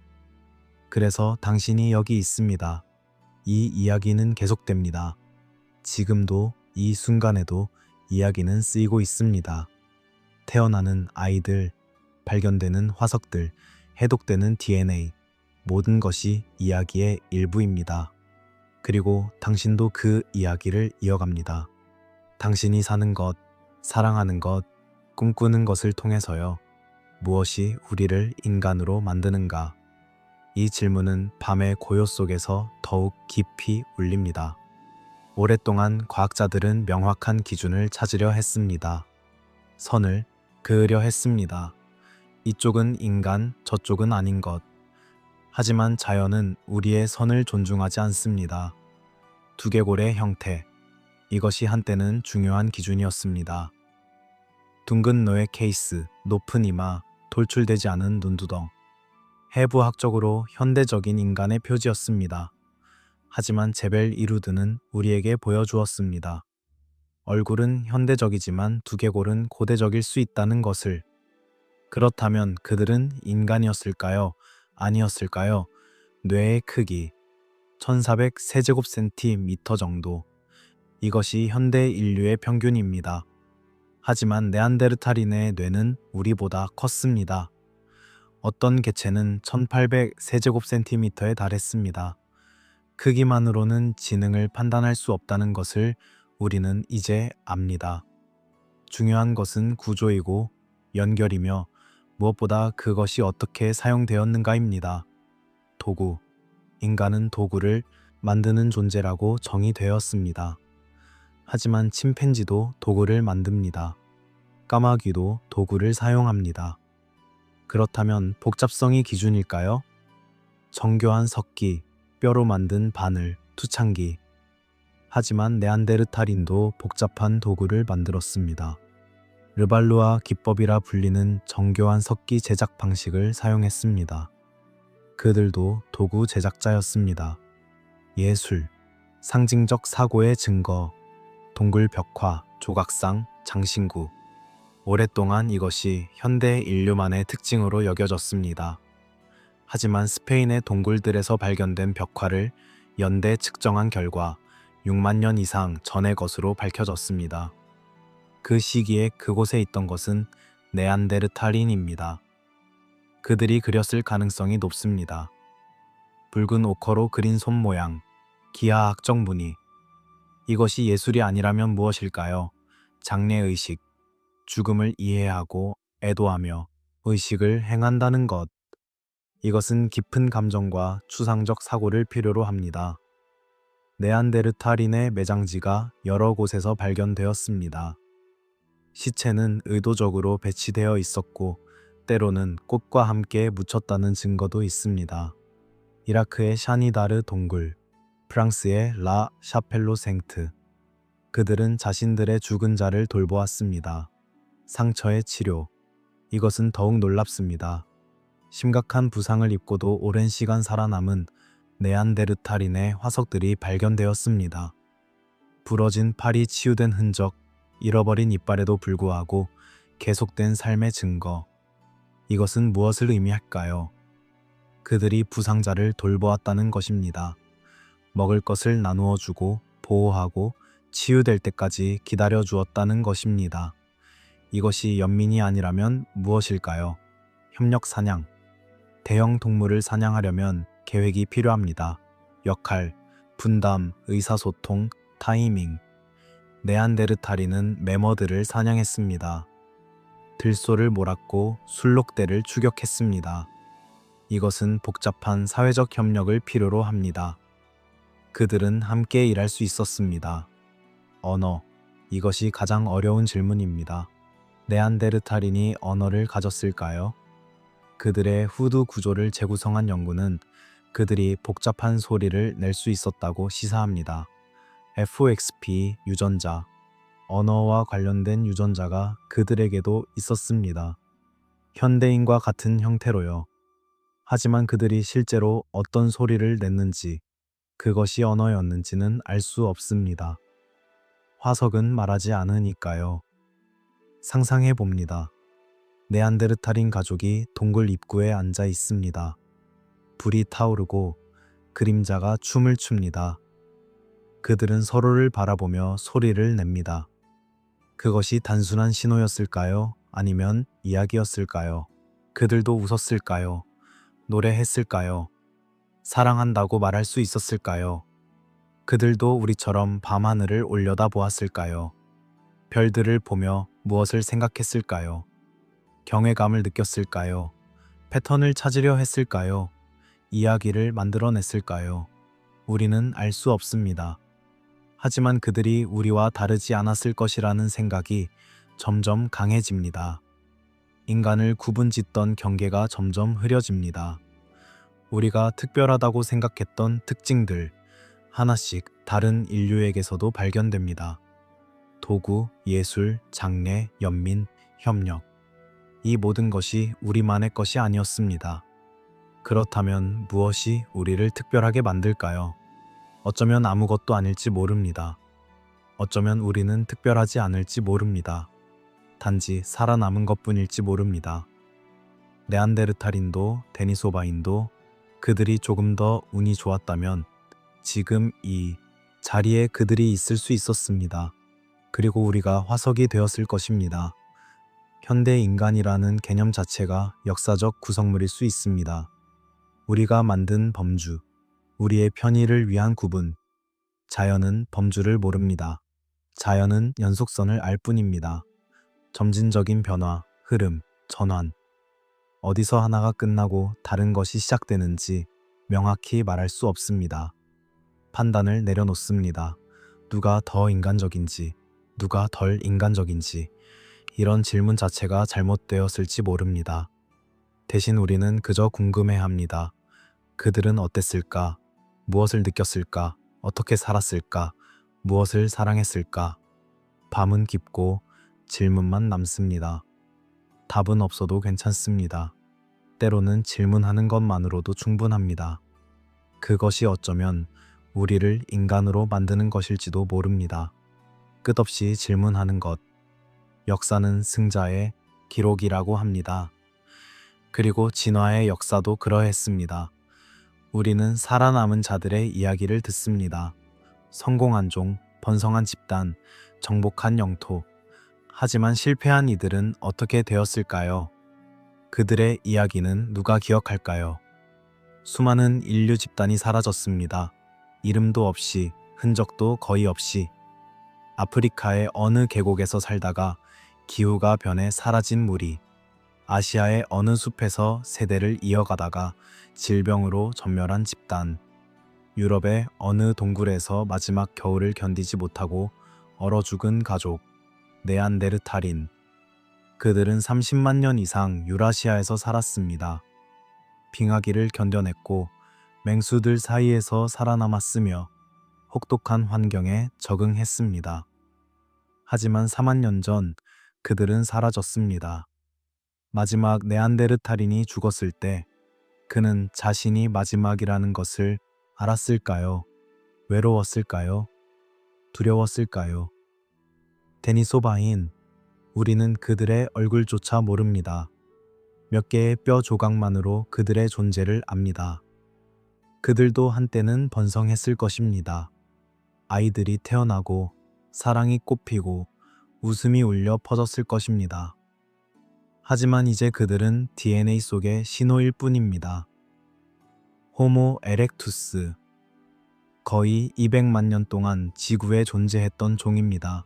A: 그래서 당신이 여기 있습니다. 이 이야기는 계속됩니다. 지금도 이 순간에도 이야기는 쓰이고 있습니다. 태어나는 아이들, 발견되는 화석들, 해독되는 DNA, 모든 것이 이야기의 일부입니다. 그리고 당신도 그 이야기를 이어갑니다. 당신이 사는 것, 사랑하는 것, 꿈꾸는 것을 통해서요. 무엇이 우리를 인간으로 만드는가? 이 질문은 밤의 고요 속에서 더욱 깊이 울립니다. 오랫동안 과학자들은 명확한 기준을 찾으려 했습니다. 선을 그으려 했습니다. 이쪽은 인간, 저쪽은 아닌 것. 하지만 자연은 우리의 선을 존중하지 않습니다. 두개골의 형태. 이것이 한때는 중요한 기준이었습니다. 둥근 뇌의 케이스, 높은 이마, 돌출되지 않은 눈두덩. 해부학적으로 현대적인 인간의 표지였습니다. 하지만 제벨 이루드는 우리에게 보여주었습니다. 얼굴은 현대적이지만 두개골은 고대적일 수 있다는 것을. 그렇다면 그들은 인간이었을까요? 아니었을까요? 뇌의 크기 1400 세제곱센티미터 정도. 이것이 현대 인류의 평균입니다. 하지만 네안데르탈인의 뇌는 우리보다 컸습니다. 어떤 개체는 1800 세제곱센티미터에 달했습니다. 크기만으로는 지능을 판단할 수 없다는 것을 우리는 이제 압니다. 중요한 것은 구조이고 연결이며 무엇보다 그것이 어떻게 사용되었는가입니다. 도구. 인간은 도구를 만드는 존재라고 정의되었습니다. 하지만 침팬지도 도구를 만듭니다. 까마귀도 도구를 사용합니다. 그렇다면 복잡성이 기준일까요? 정교한 석기, 뼈로 만든 바늘, 투창기. 하지만 네안데르탈인도 복잡한 도구를 만들었습니다. 르발루아 기법이라 불리는 정교한 석기 제작 방식을 사용했습니다. 그들도 도구 제작자였습니다. 예술, 상징적 사고의 증거, 동굴 벽화, 조각상, 장신구. 오랫동안 이것이 현대 인류만의 특징으로 여겨졌습니다. 하지만 스페인의 동굴들에서 발견된 벽화를 연대 측정한 결과 6만 년 이상 전의 것으로 밝혀졌습니다. 그 시기에 그곳에 있던 것은 네안데르탈인입니다. 그들이 그렸을 가능성이 높습니다. 붉은 오커로 그린 손 모양, 기하학적 무늬. 이것이 예술이 아니라면 무엇일까요? 장래의식, 죽음을 이해하고 애도하며 의식을 행한다는 것. 이것은 깊은 감정과 추상적 사고를 필요로 합니다. 네안데르탈인의 매장지가 여러 곳에서 발견되었습니다. 시체는 의도적으로 배치되어 있었고 때로는 꽃과 함께 묻혔다는 증거도 있습니다. 이라크의 샤니다르 동굴, 프랑스의 라 샤펠로 생트. 그들은 자신들의 죽은 자를 돌보았습니다. 상처의 치료. 이것은 더욱 놀랍습니다. 심각한 부상을 입고도 오랜 시간 살아남은 네안데르탈인의 화석들이 발견되었습니다. 부러진 팔이 치유된 흔적, 잃어버린 이빨에도 불구하고 계속된 삶의 증거. 이것은 무엇을 의미할까요? 그들이 부상자를 돌보았다는 것입니다. 먹을 것을 나누어 주고 보호하고 치유될 때까지 기다려 주었다는 것입니다. 이것이 연민이 아니라면 무엇일까요? 협력 사냥. 대형 동물을 사냥하려면 계획이 필요합니다. 역할, 분담, 의사소통, 타이밍. 네안데르탈인은 매머드를 사냥했습니다. 들소를 몰았고 술록대를 추격했습니다. 이것은 복잡한 사회적 협력을 필요로 합니다. 그들은 함께 일할 수 있었습니다. 언어. 이것이 가장 어려운 질문입니다. 네안데르탈인이 언어를 가졌을까요? 그들의 후두 구조를 재구성한 연구는 그들이 복잡한 소리를 낼 수 있었다고 시사합니다. FXP 유전자. 언어와 관련된 유전자가 그들에게도 있었습니다. 현대인과 같은 형태로요. 하지만 그들이 실제로 어떤 소리를 냈는지, 그것이 언어였는지는 알 수 없습니다. 화석은 말하지 않으니까요. 상상해 봅니다. 네안데르탈인 가족이 동굴 입구에 앉아 있습니다. 불이 타오르고 그림자가 춤을 춥니다. 그들은 서로를 바라보며 소리를 냅니다. 그것이 단순한 신호였을까요? 아니면 이야기였을까요? 그들도 웃었을까요? 노래했을까요? 사랑한다고 말할 수 있었을까요? 그들도 우리처럼 밤하늘을 올려다 보았을까요? 별들을 보며 무엇을 생각했을까요? 경외감을 느꼈을까요? 패턴을 찾으려 했을까요? 이야기를 만들어냈을까요? 우리는 알 수 없습니다. 하지만 그들이 우리와 다르지 않았을 것이라는 생각이 점점 강해집니다. 인간을 구분짓던 경계가 점점 흐려집니다. 우리가 특별하다고 생각했던 특징들, 하나씩 다른 인류에게서도 발견됩니다. 도구, 예술, 장래, 연민, 협력. 이 모든 것이 우리만의 것이 아니었습니다. 그렇다면 무엇이 우리를 특별하게 만들까요? 어쩌면 아무것도 아닐지 모릅니다. 어쩌면 우리는 특별하지 않을지 모릅니다. 단지 살아남은 것뿐일지 모릅니다. 네안데르탈인도 데니소바인도 그들이 조금 더 운이 좋았다면 지금 이 자리에 그들이 있을 수 있었습니다. 그리고 우리가 화석이 되었을 것입니다. 현대 인간이라는 개념 자체가 역사적 구성물일 수 있습니다. 우리가 만든 범주, 우리의 편의를 위한 구분. 자연은 범주를 모릅니다. 자연은 연속선을 알 뿐입니다. 점진적인 변화, 흐름, 전환. 어디서 하나가 끝나고 다른 것이 시작되는지 명확히 말할 수 없습니다. 판단을 내려놓습니다. 누가 더 인간적인지, 누가 덜 인간적인지. 이런 질문 자체가 잘못되었을지 모릅니다. 대신 우리는 그저 궁금해합니다. 그들은 어땠을까? 무엇을 느꼈을까? 어떻게 살았을까? 무엇을 사랑했을까? 밤은 깊고 질문만 남습니다. 답은 없어도 괜찮습니다. 때로는 질문하는 것만으로도 충분합니다. 그것이 어쩌면 우리를 인간으로 만드는 것일지도 모릅니다. 끝없이 질문하는 것. 역사는 승자의 기록이라고 합니다. 그리고 진화의 역사도 그러했습니다. 우리는 살아남은 자들의 이야기를 듣습니다. 성공한 종, 번성한 집단, 정복한 영토. 하지만 실패한 이들은 어떻게 되었을까요? 그들의 이야기는 누가 기억할까요? 수많은 인류 집단이 사라졌습니다. 이름도 없이, 흔적도 거의 없이. 아프리카의 어느 계곡에서 살다가 기후가 변해 사라진 무리. 아시아의 어느 숲에서 세대를 이어가다가 질병으로 전멸한 집단. 유럽의 어느 동굴에서 마지막 겨울을 견디지 못하고 얼어 죽은 가족. 네안데르탈인. 그들은 30만 년 이상 유라시아에서 살았습니다. 빙하기를 견뎌냈고 맹수들 사이에서 살아남았으며 혹독한 환경에 적응했습니다. 하지만 4만 년 전 그들은 사라졌습니다. 마지막 네안데르탈인이 죽었을 때 그는 자신이 마지막이라는 것을 알았을까요? 외로웠을까요? 두려웠을까요? 데니소바인, 우리는 그들의 얼굴조차 모릅니다. 몇 개의 뼈 조각만으로 그들의 존재를 압니다. 그들도 한때는 번성했을 것입니다. 아이들이 태어나고 사랑이 꽃피고 웃음이 울려 퍼졌을 것입니다. 하지만 이제 그들은 DNA 속의 신호일 뿐입니다. 호모 에렉투스. 거의 200만 년 동안 지구에 존재했던 종입니다.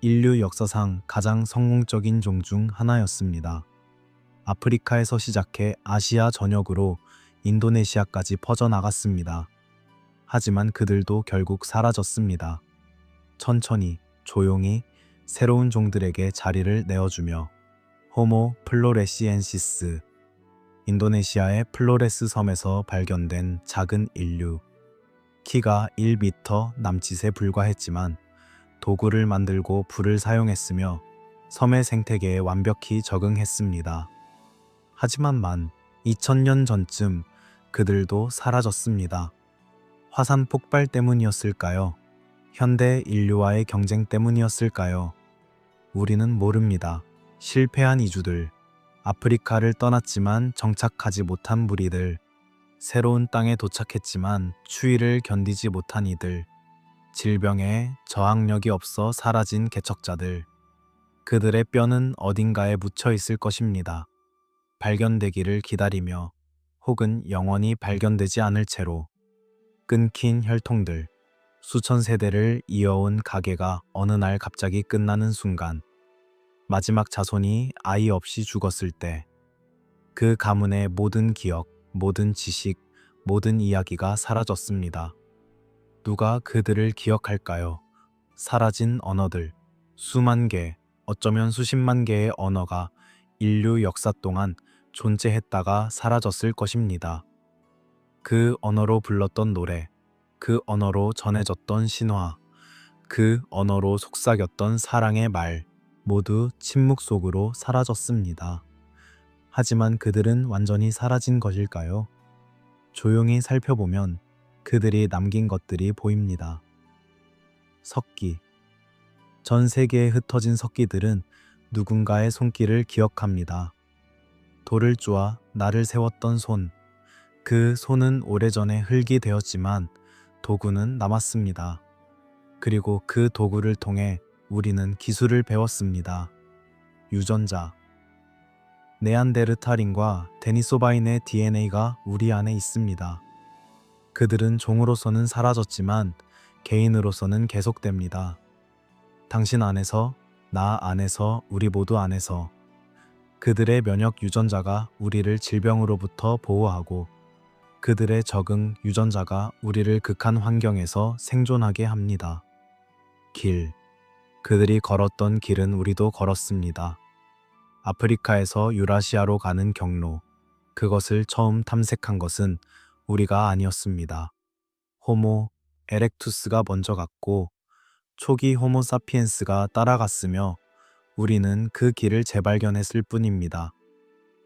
A: 인류 역사상 가장 성공적인 종 중 하나였습니다. 아프리카에서 시작해 아시아 전역으로 인도네시아까지 퍼져나갔습니다. 하지만 그들도 결국 사라졌습니다. 천천히, 조용히 새로운 종들에게 자리를 내어주며 호모 플로레시엔시스, 인도네시아의 플로레스 섬에서 발견된 작은 인류. 키가 1미터 남짓에 불과했지만 도구를 만들고 불을 사용했으며 섬의 생태계에 완벽히 적응했습니다. 하지만 2000년 전쯤 그들도 사라졌습니다. 화산 폭발 때문이었을까요? 현대 인류와의 경쟁 때문이었을까요? 우리는 모릅니다. 실패한 이주들, 아프리카를 떠났지만 정착하지 못한 무리들, 새로운 땅에 도착했지만 추위를 견디지 못한 이들, 질병에 저항력이 없어 사라진 개척자들. 그들의 뼈는 어딘가에 묻혀 있을 것입니다. 발견되기를 기다리며 혹은 영원히 발견되지 않을 채로. 끊긴 혈통들, 수천 세대를 이어온 가게가 어느 날 갑자기 끝나는 순간, 마지막 자손이 아이 없이 죽었을 때, 그 가문의 모든 기억, 모든 지식, 모든 이야기가 사라졌습니다. 누가 그들을 기억할까요? 사라진 언어들, 수만 개, 어쩌면 수십만 개의 언어가 인류 역사 동안 존재했다가 사라졌을 것입니다. 그 언어로 불렀던 노래, 그 언어로 전해졌던 신화, 그 언어로 속삭였던 사랑의 말, 모두 침묵 속으로 사라졌습니다. 하지만 그들은 완전히 사라진 것일까요? 조용히 살펴보면 그들이 남긴 것들이 보입니다. 석기. 전 세계에 흩어진 석기들은 누군가의 손길을 기억합니다. 돌을 쪼아 나를 세웠던 손. 그 손은 오래전에 흙이 되었지만 도구는 남았습니다. 그리고 그 도구를 통해 우리는 기술을 배웠습니다. 유전자. 네안데르탈인과 데니소바인의 DNA가 우리 안에 있습니다. 그들은 종으로서는 사라졌지만 개인으로서는 계속됩니다. 당신 안에서, 나 안에서, 우리 모두 안에서. 그들의 면역 유전자가 우리를 질병으로부터 보호하고 그들의 적응 유전자가 우리를 극한 환경에서 생존하게 합니다. 길. 그들이 걸었던 길은 우리도 걸었습니다. 아프리카에서 유라시아로 가는 경로. 그것을 처음 탐색한 것은 우리가 아니었습니다. 호모 에렉투스가 먼저 갔고 초기 호모사피엔스가 따라갔으며 우리는 그 길을 재발견했을 뿐입니다.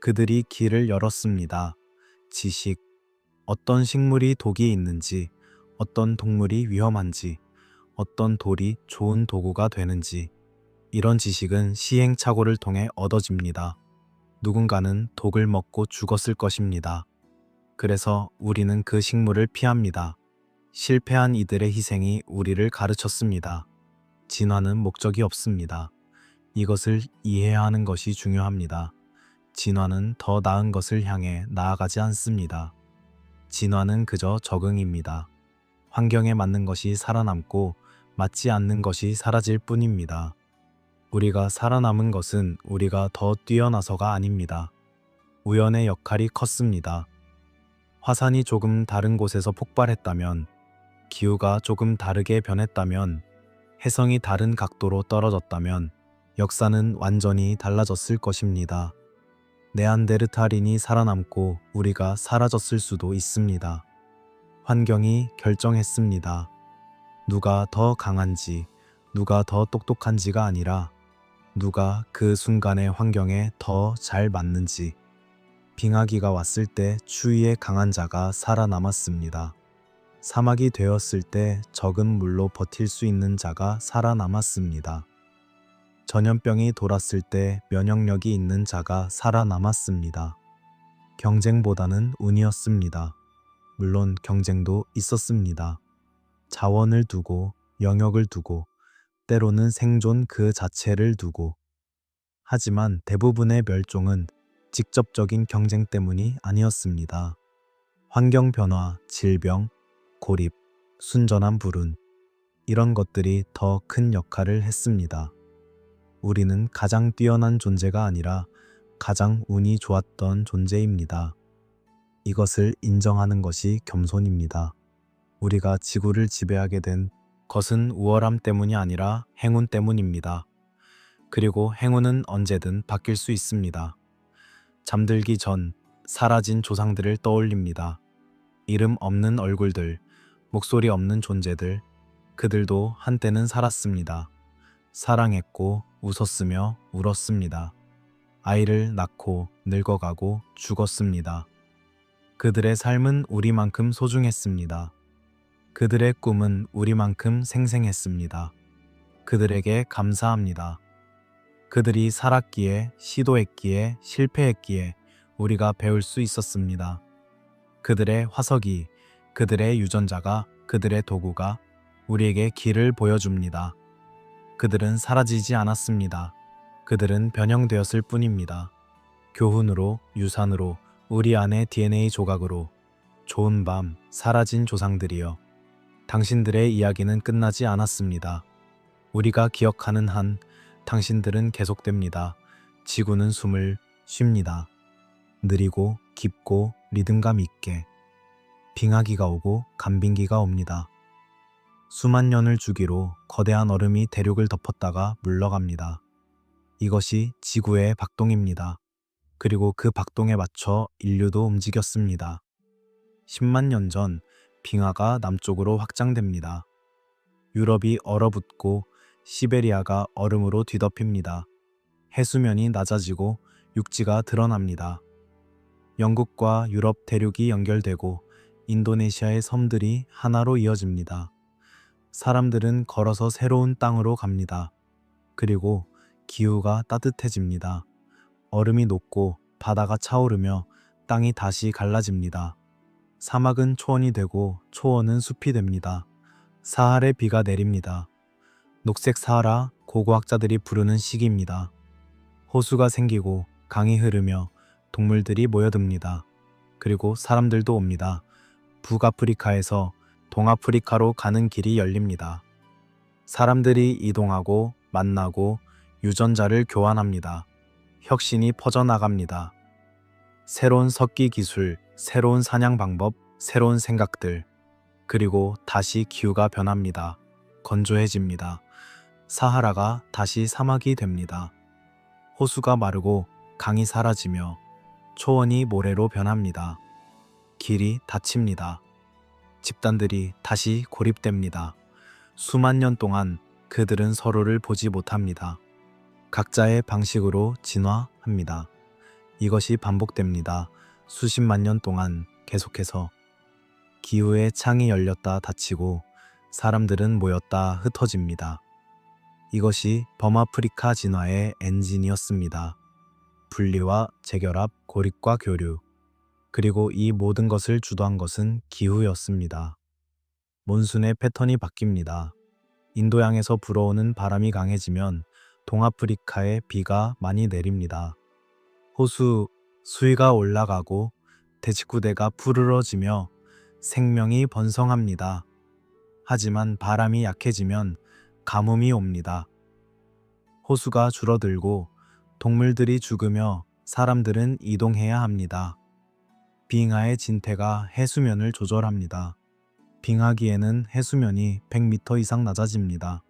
A: 그들이 길을 열었습니다. 지식, 어떤 식물이 독이 있는지, 어떤 동물이 위험한지, 어떤 돌이 좋은 도구가 되는지, 이런 지식은 시행착오를 통해 얻어집니다. 누군가는 독을 먹고 죽었을 것입니다. 그래서 우리는 그 식물을 피합니다. 실패한 이들의 희생이 우리를 가르쳤습니다. 진화는 목적이 없습니다. 이것을 이해해야 하는 것이 중요합니다. 진화는 더 나은 것을 향해 나아가지 않습니다. 진화는 그저 적응입니다. 환경에 맞는 것이 살아남고 맞지 않는 것이 사라질 뿐입니다. 우리가 살아남은 것은 우리가 더 뛰어나서가 아닙니다. 우연의 역할이 컸습니다. 화산이 조금 다른 곳에서 폭발했다면, 기후가 조금 다르게 변했다면, 해성이 다른 각도로 떨어졌다면 역사는 완전히 달라졌을 것입니다. 네안데르탈인이 살아남고 우리가 사라졌을 수도 있습니다. 환경이 결정했습니다. 누가 더 강한지, 누가 더 똑똑한지가 아니라 누가 그 순간의 환경에 더 잘 맞는지. 빙하기가 왔을 때 추위에 강한 자가 살아남았습니다. 사막이 되었을 때 적은 물로 버틸 수 있는 자가 살아남았습니다. 전염병이 돌았을 때 면역력이 있는 자가 살아남았습니다. 경쟁보다는 운이었습니다. 물론 경쟁도 있었습니다. 자원을 두고, 영역을 두고, 때로는 생존 그 자체를 두고. 하지만 대부분의 멸종은 직접적인 경쟁 때문이 아니었습니다. 환경 변화, 질병, 고립, 순전한 불운, 이런 것들이 더 큰 역할을 했습니다. 우리는 가장 뛰어난 존재가 아니라 가장 운이 좋았던 존재입니다. 이것을 인정하는 것이 겸손입니다. 우리가 지구를 지배하게 된 것은 우월함 때문이 아니라 행운 때문입니다. 그리고 행운은 언제든 바뀔 수 있습니다. 잠들기 전 사라진 조상들을 떠올립니다. 이름 없는 얼굴들, 목소리 없는 존재들, 그들도 한때는 살았습니다. 사랑했고 웃었으며 울었습니다. 아이를 낳고 늙어가고 죽었습니다. 그들의 삶은 우리만큼 소중했습니다. 그들의 꿈은 우리만큼 생생했습니다. 그들에게 감사합니다. 그들이 살았기에, 시도했기에, 실패했기에 우리가 배울 수 있었습니다. 그들의 화석이, 그들의 유전자가, 그들의 도구가 우리에게 길을 보여줍니다. 그들은 사라지지 않았습니다. 그들은 변형되었을 뿐입니다. 교훈으로, 유산으로, 우리 안의 DNA 조각으로. 좋은 밤, 사라진 조상들이여. 당신들의 이야기는 끝나지 않았습니다. 우리가 기억하는 한 당신들은 계속됩니다. 지구는 숨을 쉽니다. 느리고 깊고 리듬감 있게. 빙하기가 오고 간빙기가 옵니다. 수만 년을 주기로 거대한 얼음이 대륙을 덮었다가 물러갑니다. 이것이 지구의 박동입니다. 그리고 그 박동에 맞춰 인류도 움직였습니다. 10만 년 전 빙하가 남쪽으로 확장됩니다. 유럽이 얼어붙고 시베리아가 얼음으로 뒤덮입니다. 해수면이 낮아지고 육지가 드러납니다. 영국과 유럽 대륙이 연결되고 인도네시아의 섬들이 하나로 이어집니다. 사람들은 걸어서 새로운 땅으로 갑니다. 그리고 기후가 따뜻해집니다. 얼음이 녹고 바다가 차오르며 땅이 다시 갈라집니다. 사막은 초원이 되고 초원은 숲이 됩니다. 사할의 비가 내립니다. 녹색 사하라, 고고학자들이 부르는 시기입니다. 호수가 생기고 강이 흐르며 동물들이 모여듭니다. 그리고 사람들도 옵니다. 북아프리카에서 동아프리카로 가는 길이 열립니다. 사람들이 이동하고 만나고 유전자를 교환합니다. 혁신이 퍼져나갑니다. 새로운 석기 기술, 새로운 사냥 방법, 새로운 생각들. 그리고 다시 기후가 변합니다. 건조해집니다. 사하라가 다시 사막이 됩니다. 호수가 마르고 강이 사라지며 초원이 모래로 변합니다. 길이 닫힙니다. 집단들이 다시 고립됩니다. 수만 년 동안 그들은 서로를 보지 못합니다. 각자의 방식으로 진화합니다. 이것이 반복됩니다. 수십만 년 동안 계속해서 기후의 창이 열렸다 닫히고 사람들은 모였다 흩어집니다. 이것이 범아프리카 진화의 엔진이었습니다. 분리와 재결합, 고립과 교류. 그리고 이 모든 것을 주도한 것은 기후였습니다. 몬순의 패턴이 바뀝니다. 인도양에서 불어오는 바람이 강해지면 동아프리카에 비가 많이 내립니다. 호수 수위가 올라가고 대지구대가 푸르러지며 생명이 번성합니다. 하지만 바람이 약해지면 가뭄이 옵니다. 호수가 줄어들고 동물들이 죽으며 사람들은 이동해야 합니다. 빙하의 진태가 해수면을 조절합니다. 빙하기에는 해수면이 100m 이상 낮아집니다.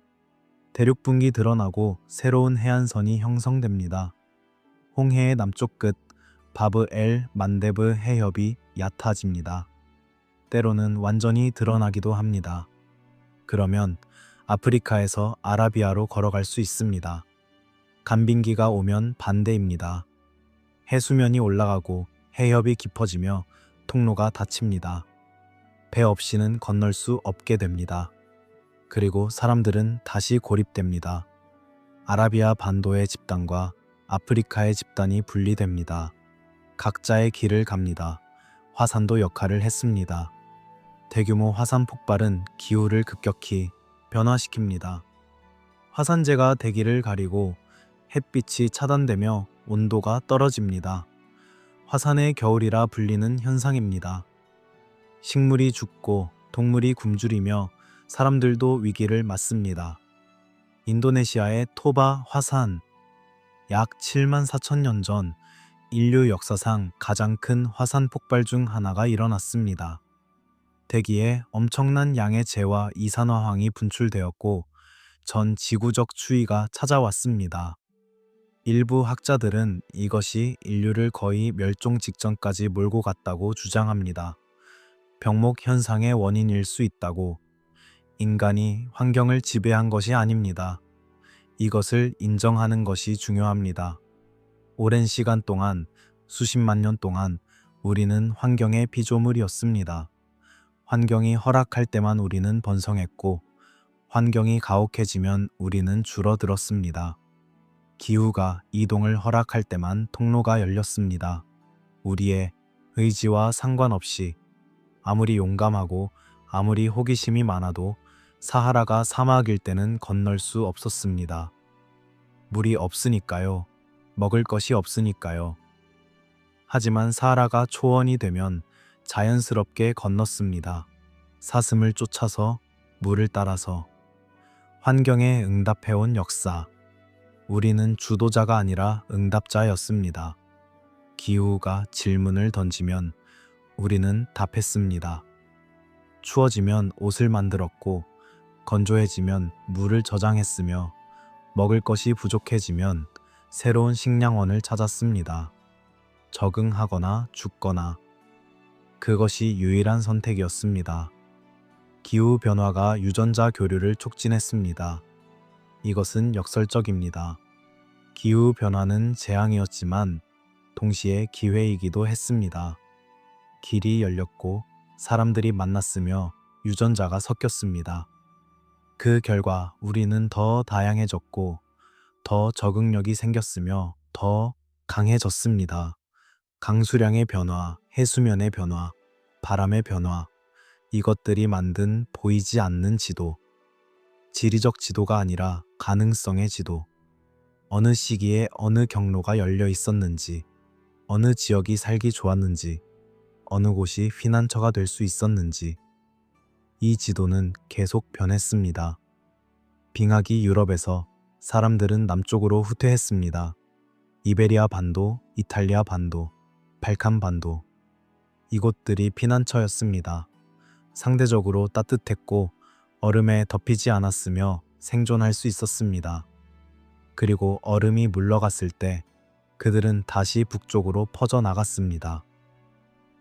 A: 대륙분기 드러나고 새로운 해안선이 형성됩니다. 홍해의 남쪽 끝 바브-엘 만데브 해협이 얕아집니다. 때로는 완전히 드러나기도 합니다. 그러면 아프리카에서 아라비아로 걸어갈 수 있습니다. 간빙기가 오면 반대입니다. 해수면이 올라가고 해협이 깊어지며 통로가 닫힙니다. 배 없이는 건널 수 없게 됩니다. 그리고 사람들은 다시 고립됩니다. 아라비아 반도의 집단과 아프리카의 집단이 분리됩니다. 각자의 길을 갑니다. 화산도 역할을 했습니다. 대규모 화산 폭발은 기후를 급격히 변화시킵니다. 화산재가 대기를 가리고 햇빛이 차단되며 온도가 떨어집니다. 화산의 겨울이라 불리는 현상입니다. 식물이 죽고 동물이 굶주리며 사람들도 위기를 맞습니다. 인도네시아의 토바 화산, 약 7만 4천 년 전 인류 역사상 가장 큰 화산 폭발 중 하나가 일어났습니다. 대기에 엄청난 양의 재와 이산화황이 분출되었고 전 지구적 추위가 찾아왔습니다. 일부 학자들은 이것이 인류를 거의 멸종 직전까지 몰고 갔다고 주장합니다. 병목 현상의 원인일 수 있다고. 인간이 환경을 지배한 것이 아닙니다. 이것을 인정하는 것이 중요합니다. 오랜 시간 동안, 수십만 년 동안 우리는 환경의 피조물이었습니다. 환경이 허락할 때만 우리는 번성했고, 환경이 가혹해지면 우리는 줄어들었습니다. 기후가 이동을 허락할 때만 통로가 열렸습니다. 우리의 의지와 상관없이 아무리 용감하고 아무리 호기심이 많아도 사하라가 사막일 때는 건널 수 없었습니다. 물이 없으니까요. 먹을 것이 없으니까요. 하지만 사하라가 초원이 되면 자연스럽게 건넜습니다. 사슴을 쫓아서 물을 따라서 환경에 응답해온 역사. 우리는 주도자가 아니라 응답자였습니다. 기후가 질문을 던지면 우리는 답했습니다. 추워지면 옷을 만들었고 건조해지면 물을 저장했으며 먹을 것이 부족해지면 새로운 식량원을 찾았습니다. 적응하거나 죽거나 그것이 유일한 선택이었습니다. 기후 변화가 유전자 교류를 촉진했습니다. 이것은 역설적입니다. 기후 변화는 재앙이었지만 동시에 기회이기도 했습니다. 길이 열렸고 사람들이 만났으며 유전자가 섞였습니다. 그 결과 우리는 더 다양해졌고 더 적응력이 생겼으며 더 강해졌습니다. 강수량의 변화, 해수면의 변화, 바람의 변화, 이것들이 만든 보이지 않는 지도, 지리적 지도가 아니라 가능성의 지도, 어느 시기에 어느 경로가 열려 있었는지, 어느 지역이 살기 좋았는지, 어느 곳이 피난처가 될 수 있었는지, 이 지도는 계속 변했습니다. 빙하기 유럽에서 사람들은 남쪽으로 후퇴했습니다. 이베리아 반도, 이탈리아 반도, 발칸 반도, 이곳들이 피난처였습니다. 상대적으로 따뜻했고 얼음에 덮이지 않았으며 생존할 수 있었습니다. 그리고 얼음이 물러갔을 때 그들은 다시 북쪽으로 퍼져나갔습니다.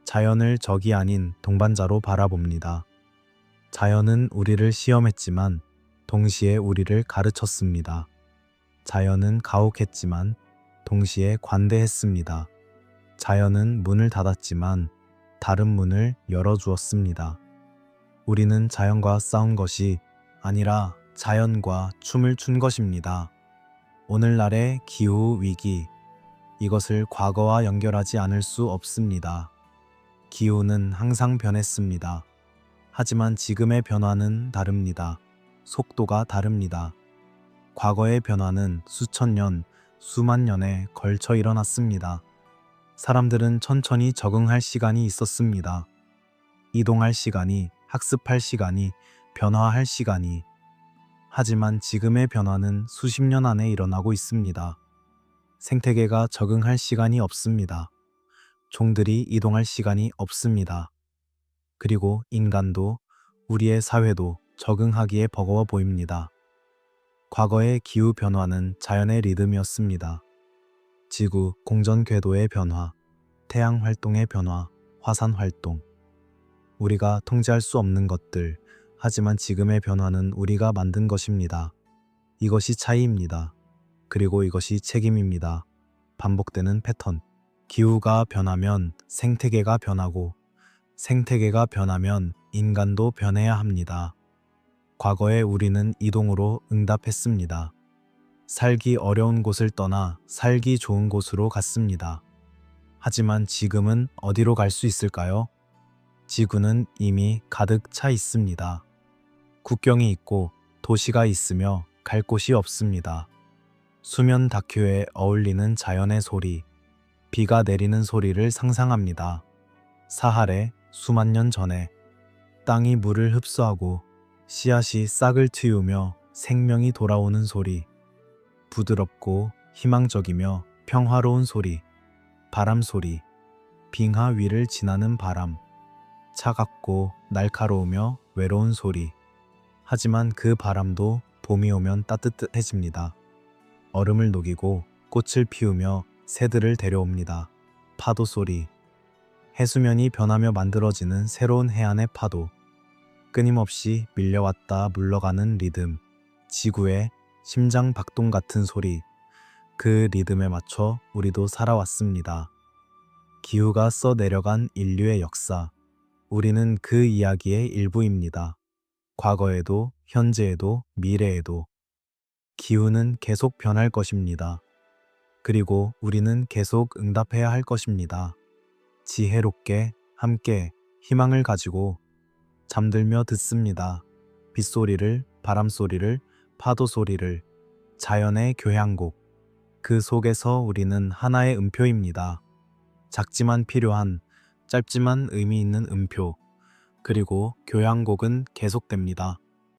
A: 자연을 적이 아닌 동반자로 바라봅니다. 자연은 우리를 시험했지만 동시에 우리를 가르쳤습니다. 자연은 가혹했지만 동시에 관대했습니다. 자연은 문을 닫았지만 다른 문을 열어주었습니다. 우리는 자연과 싸운 것이 아니라 자연과 춤을 춘 것입니다. 오늘날의 기후 위기, 이것을 과거와 연결하지 않을 수 없습니다. 기후는 항상 변했습니다. 하지만 지금의 변화는 다릅니다. 속도가 다릅니다. 과거의 변화는 수천 년, 수만 년에 걸쳐 일어났습니다. 사람들은 천천히 적응할 시간이 있었습니다. 이동할 시간이, 학습할 시간이, 변화할 시간이. 하지만 지금의 변화는 수십 년 안에 일어나고 있습니다. 생태계가 적응할 시간이 없습니다. 종들이 이동할 시간이 없습니다. 그리고 인간도, 우리의 사회도 적응하기에 버거워 보입니다. 과거의 기후 변화는 자연의 리듬이었습니다. 지구 공전 궤도의 변화, 태양 활동의 변화, 화산 활동. 우리가 통제할 수 없는 것들, 하지만 지금의 변화는 우리가 만든 것입니다. 이것이 차이입니다. 그리고 이것이 책임입니다. 반복되는 패턴. 기후가 변하면 생태계가 변하고, 생태계가 변하면 인간도 변해야 합니다. 과거에 우리는 이동으로 응답했습니다. 살기 어려운 곳을 떠나 살기 좋은 곳으로 갔습니다. 하지만 지금은 어디로 갈 수 있을까요? 지구는 이미 가득 차 있습니다. 국경이 있고 도시가 있으며 갈 곳이 없습니다. 수면 다큐에 어울리는 자연의 소리, 비가 내리는 소리를 상상합니다. 사하레 수만 년 전에 땅이 물을 흡수하고 씨앗이 싹을 틔우며 생명이 돌아오는 소리, 부드럽고 희망적이며 평화로운 소리, 바람 소리, 빙하 위를 지나는 바람, 차갑고 날카로우며 외로운 소리. 하지만 그 바람도 봄이 오면 따뜻해집니다. 얼음을 녹이고 꽃을 피우며 새들을 데려옵니다. 파도 소리, 해수면이 변하며 만들어지는 새로운 해안의 파도, 끊임없이 밀려왔다 물러가는 리듬, 지구의 심장 박동 같은 소리, 그 리듬에 맞춰 우리도 살아왔습니다. 기후가 써내려간 인류의 역사, 우리는 그 이야기의 일부입니다. 과거에도, 현재에도, 미래에도. 기후는 계속 변할 것입니다. 그리고 우리는 계속 응답해야 할 것입니다. 지혜롭게, 함께, 희망을 가지고 잠들며 듣습니다. 빗소리를, 바람소리를, 파도소리를, 자연의 교향곡. 그 속에서 우리는 하나의 음표입니다. 작지만 필요한, 짧지만 의미 있는 음표. 그리고 교향곡은 계속됩니다.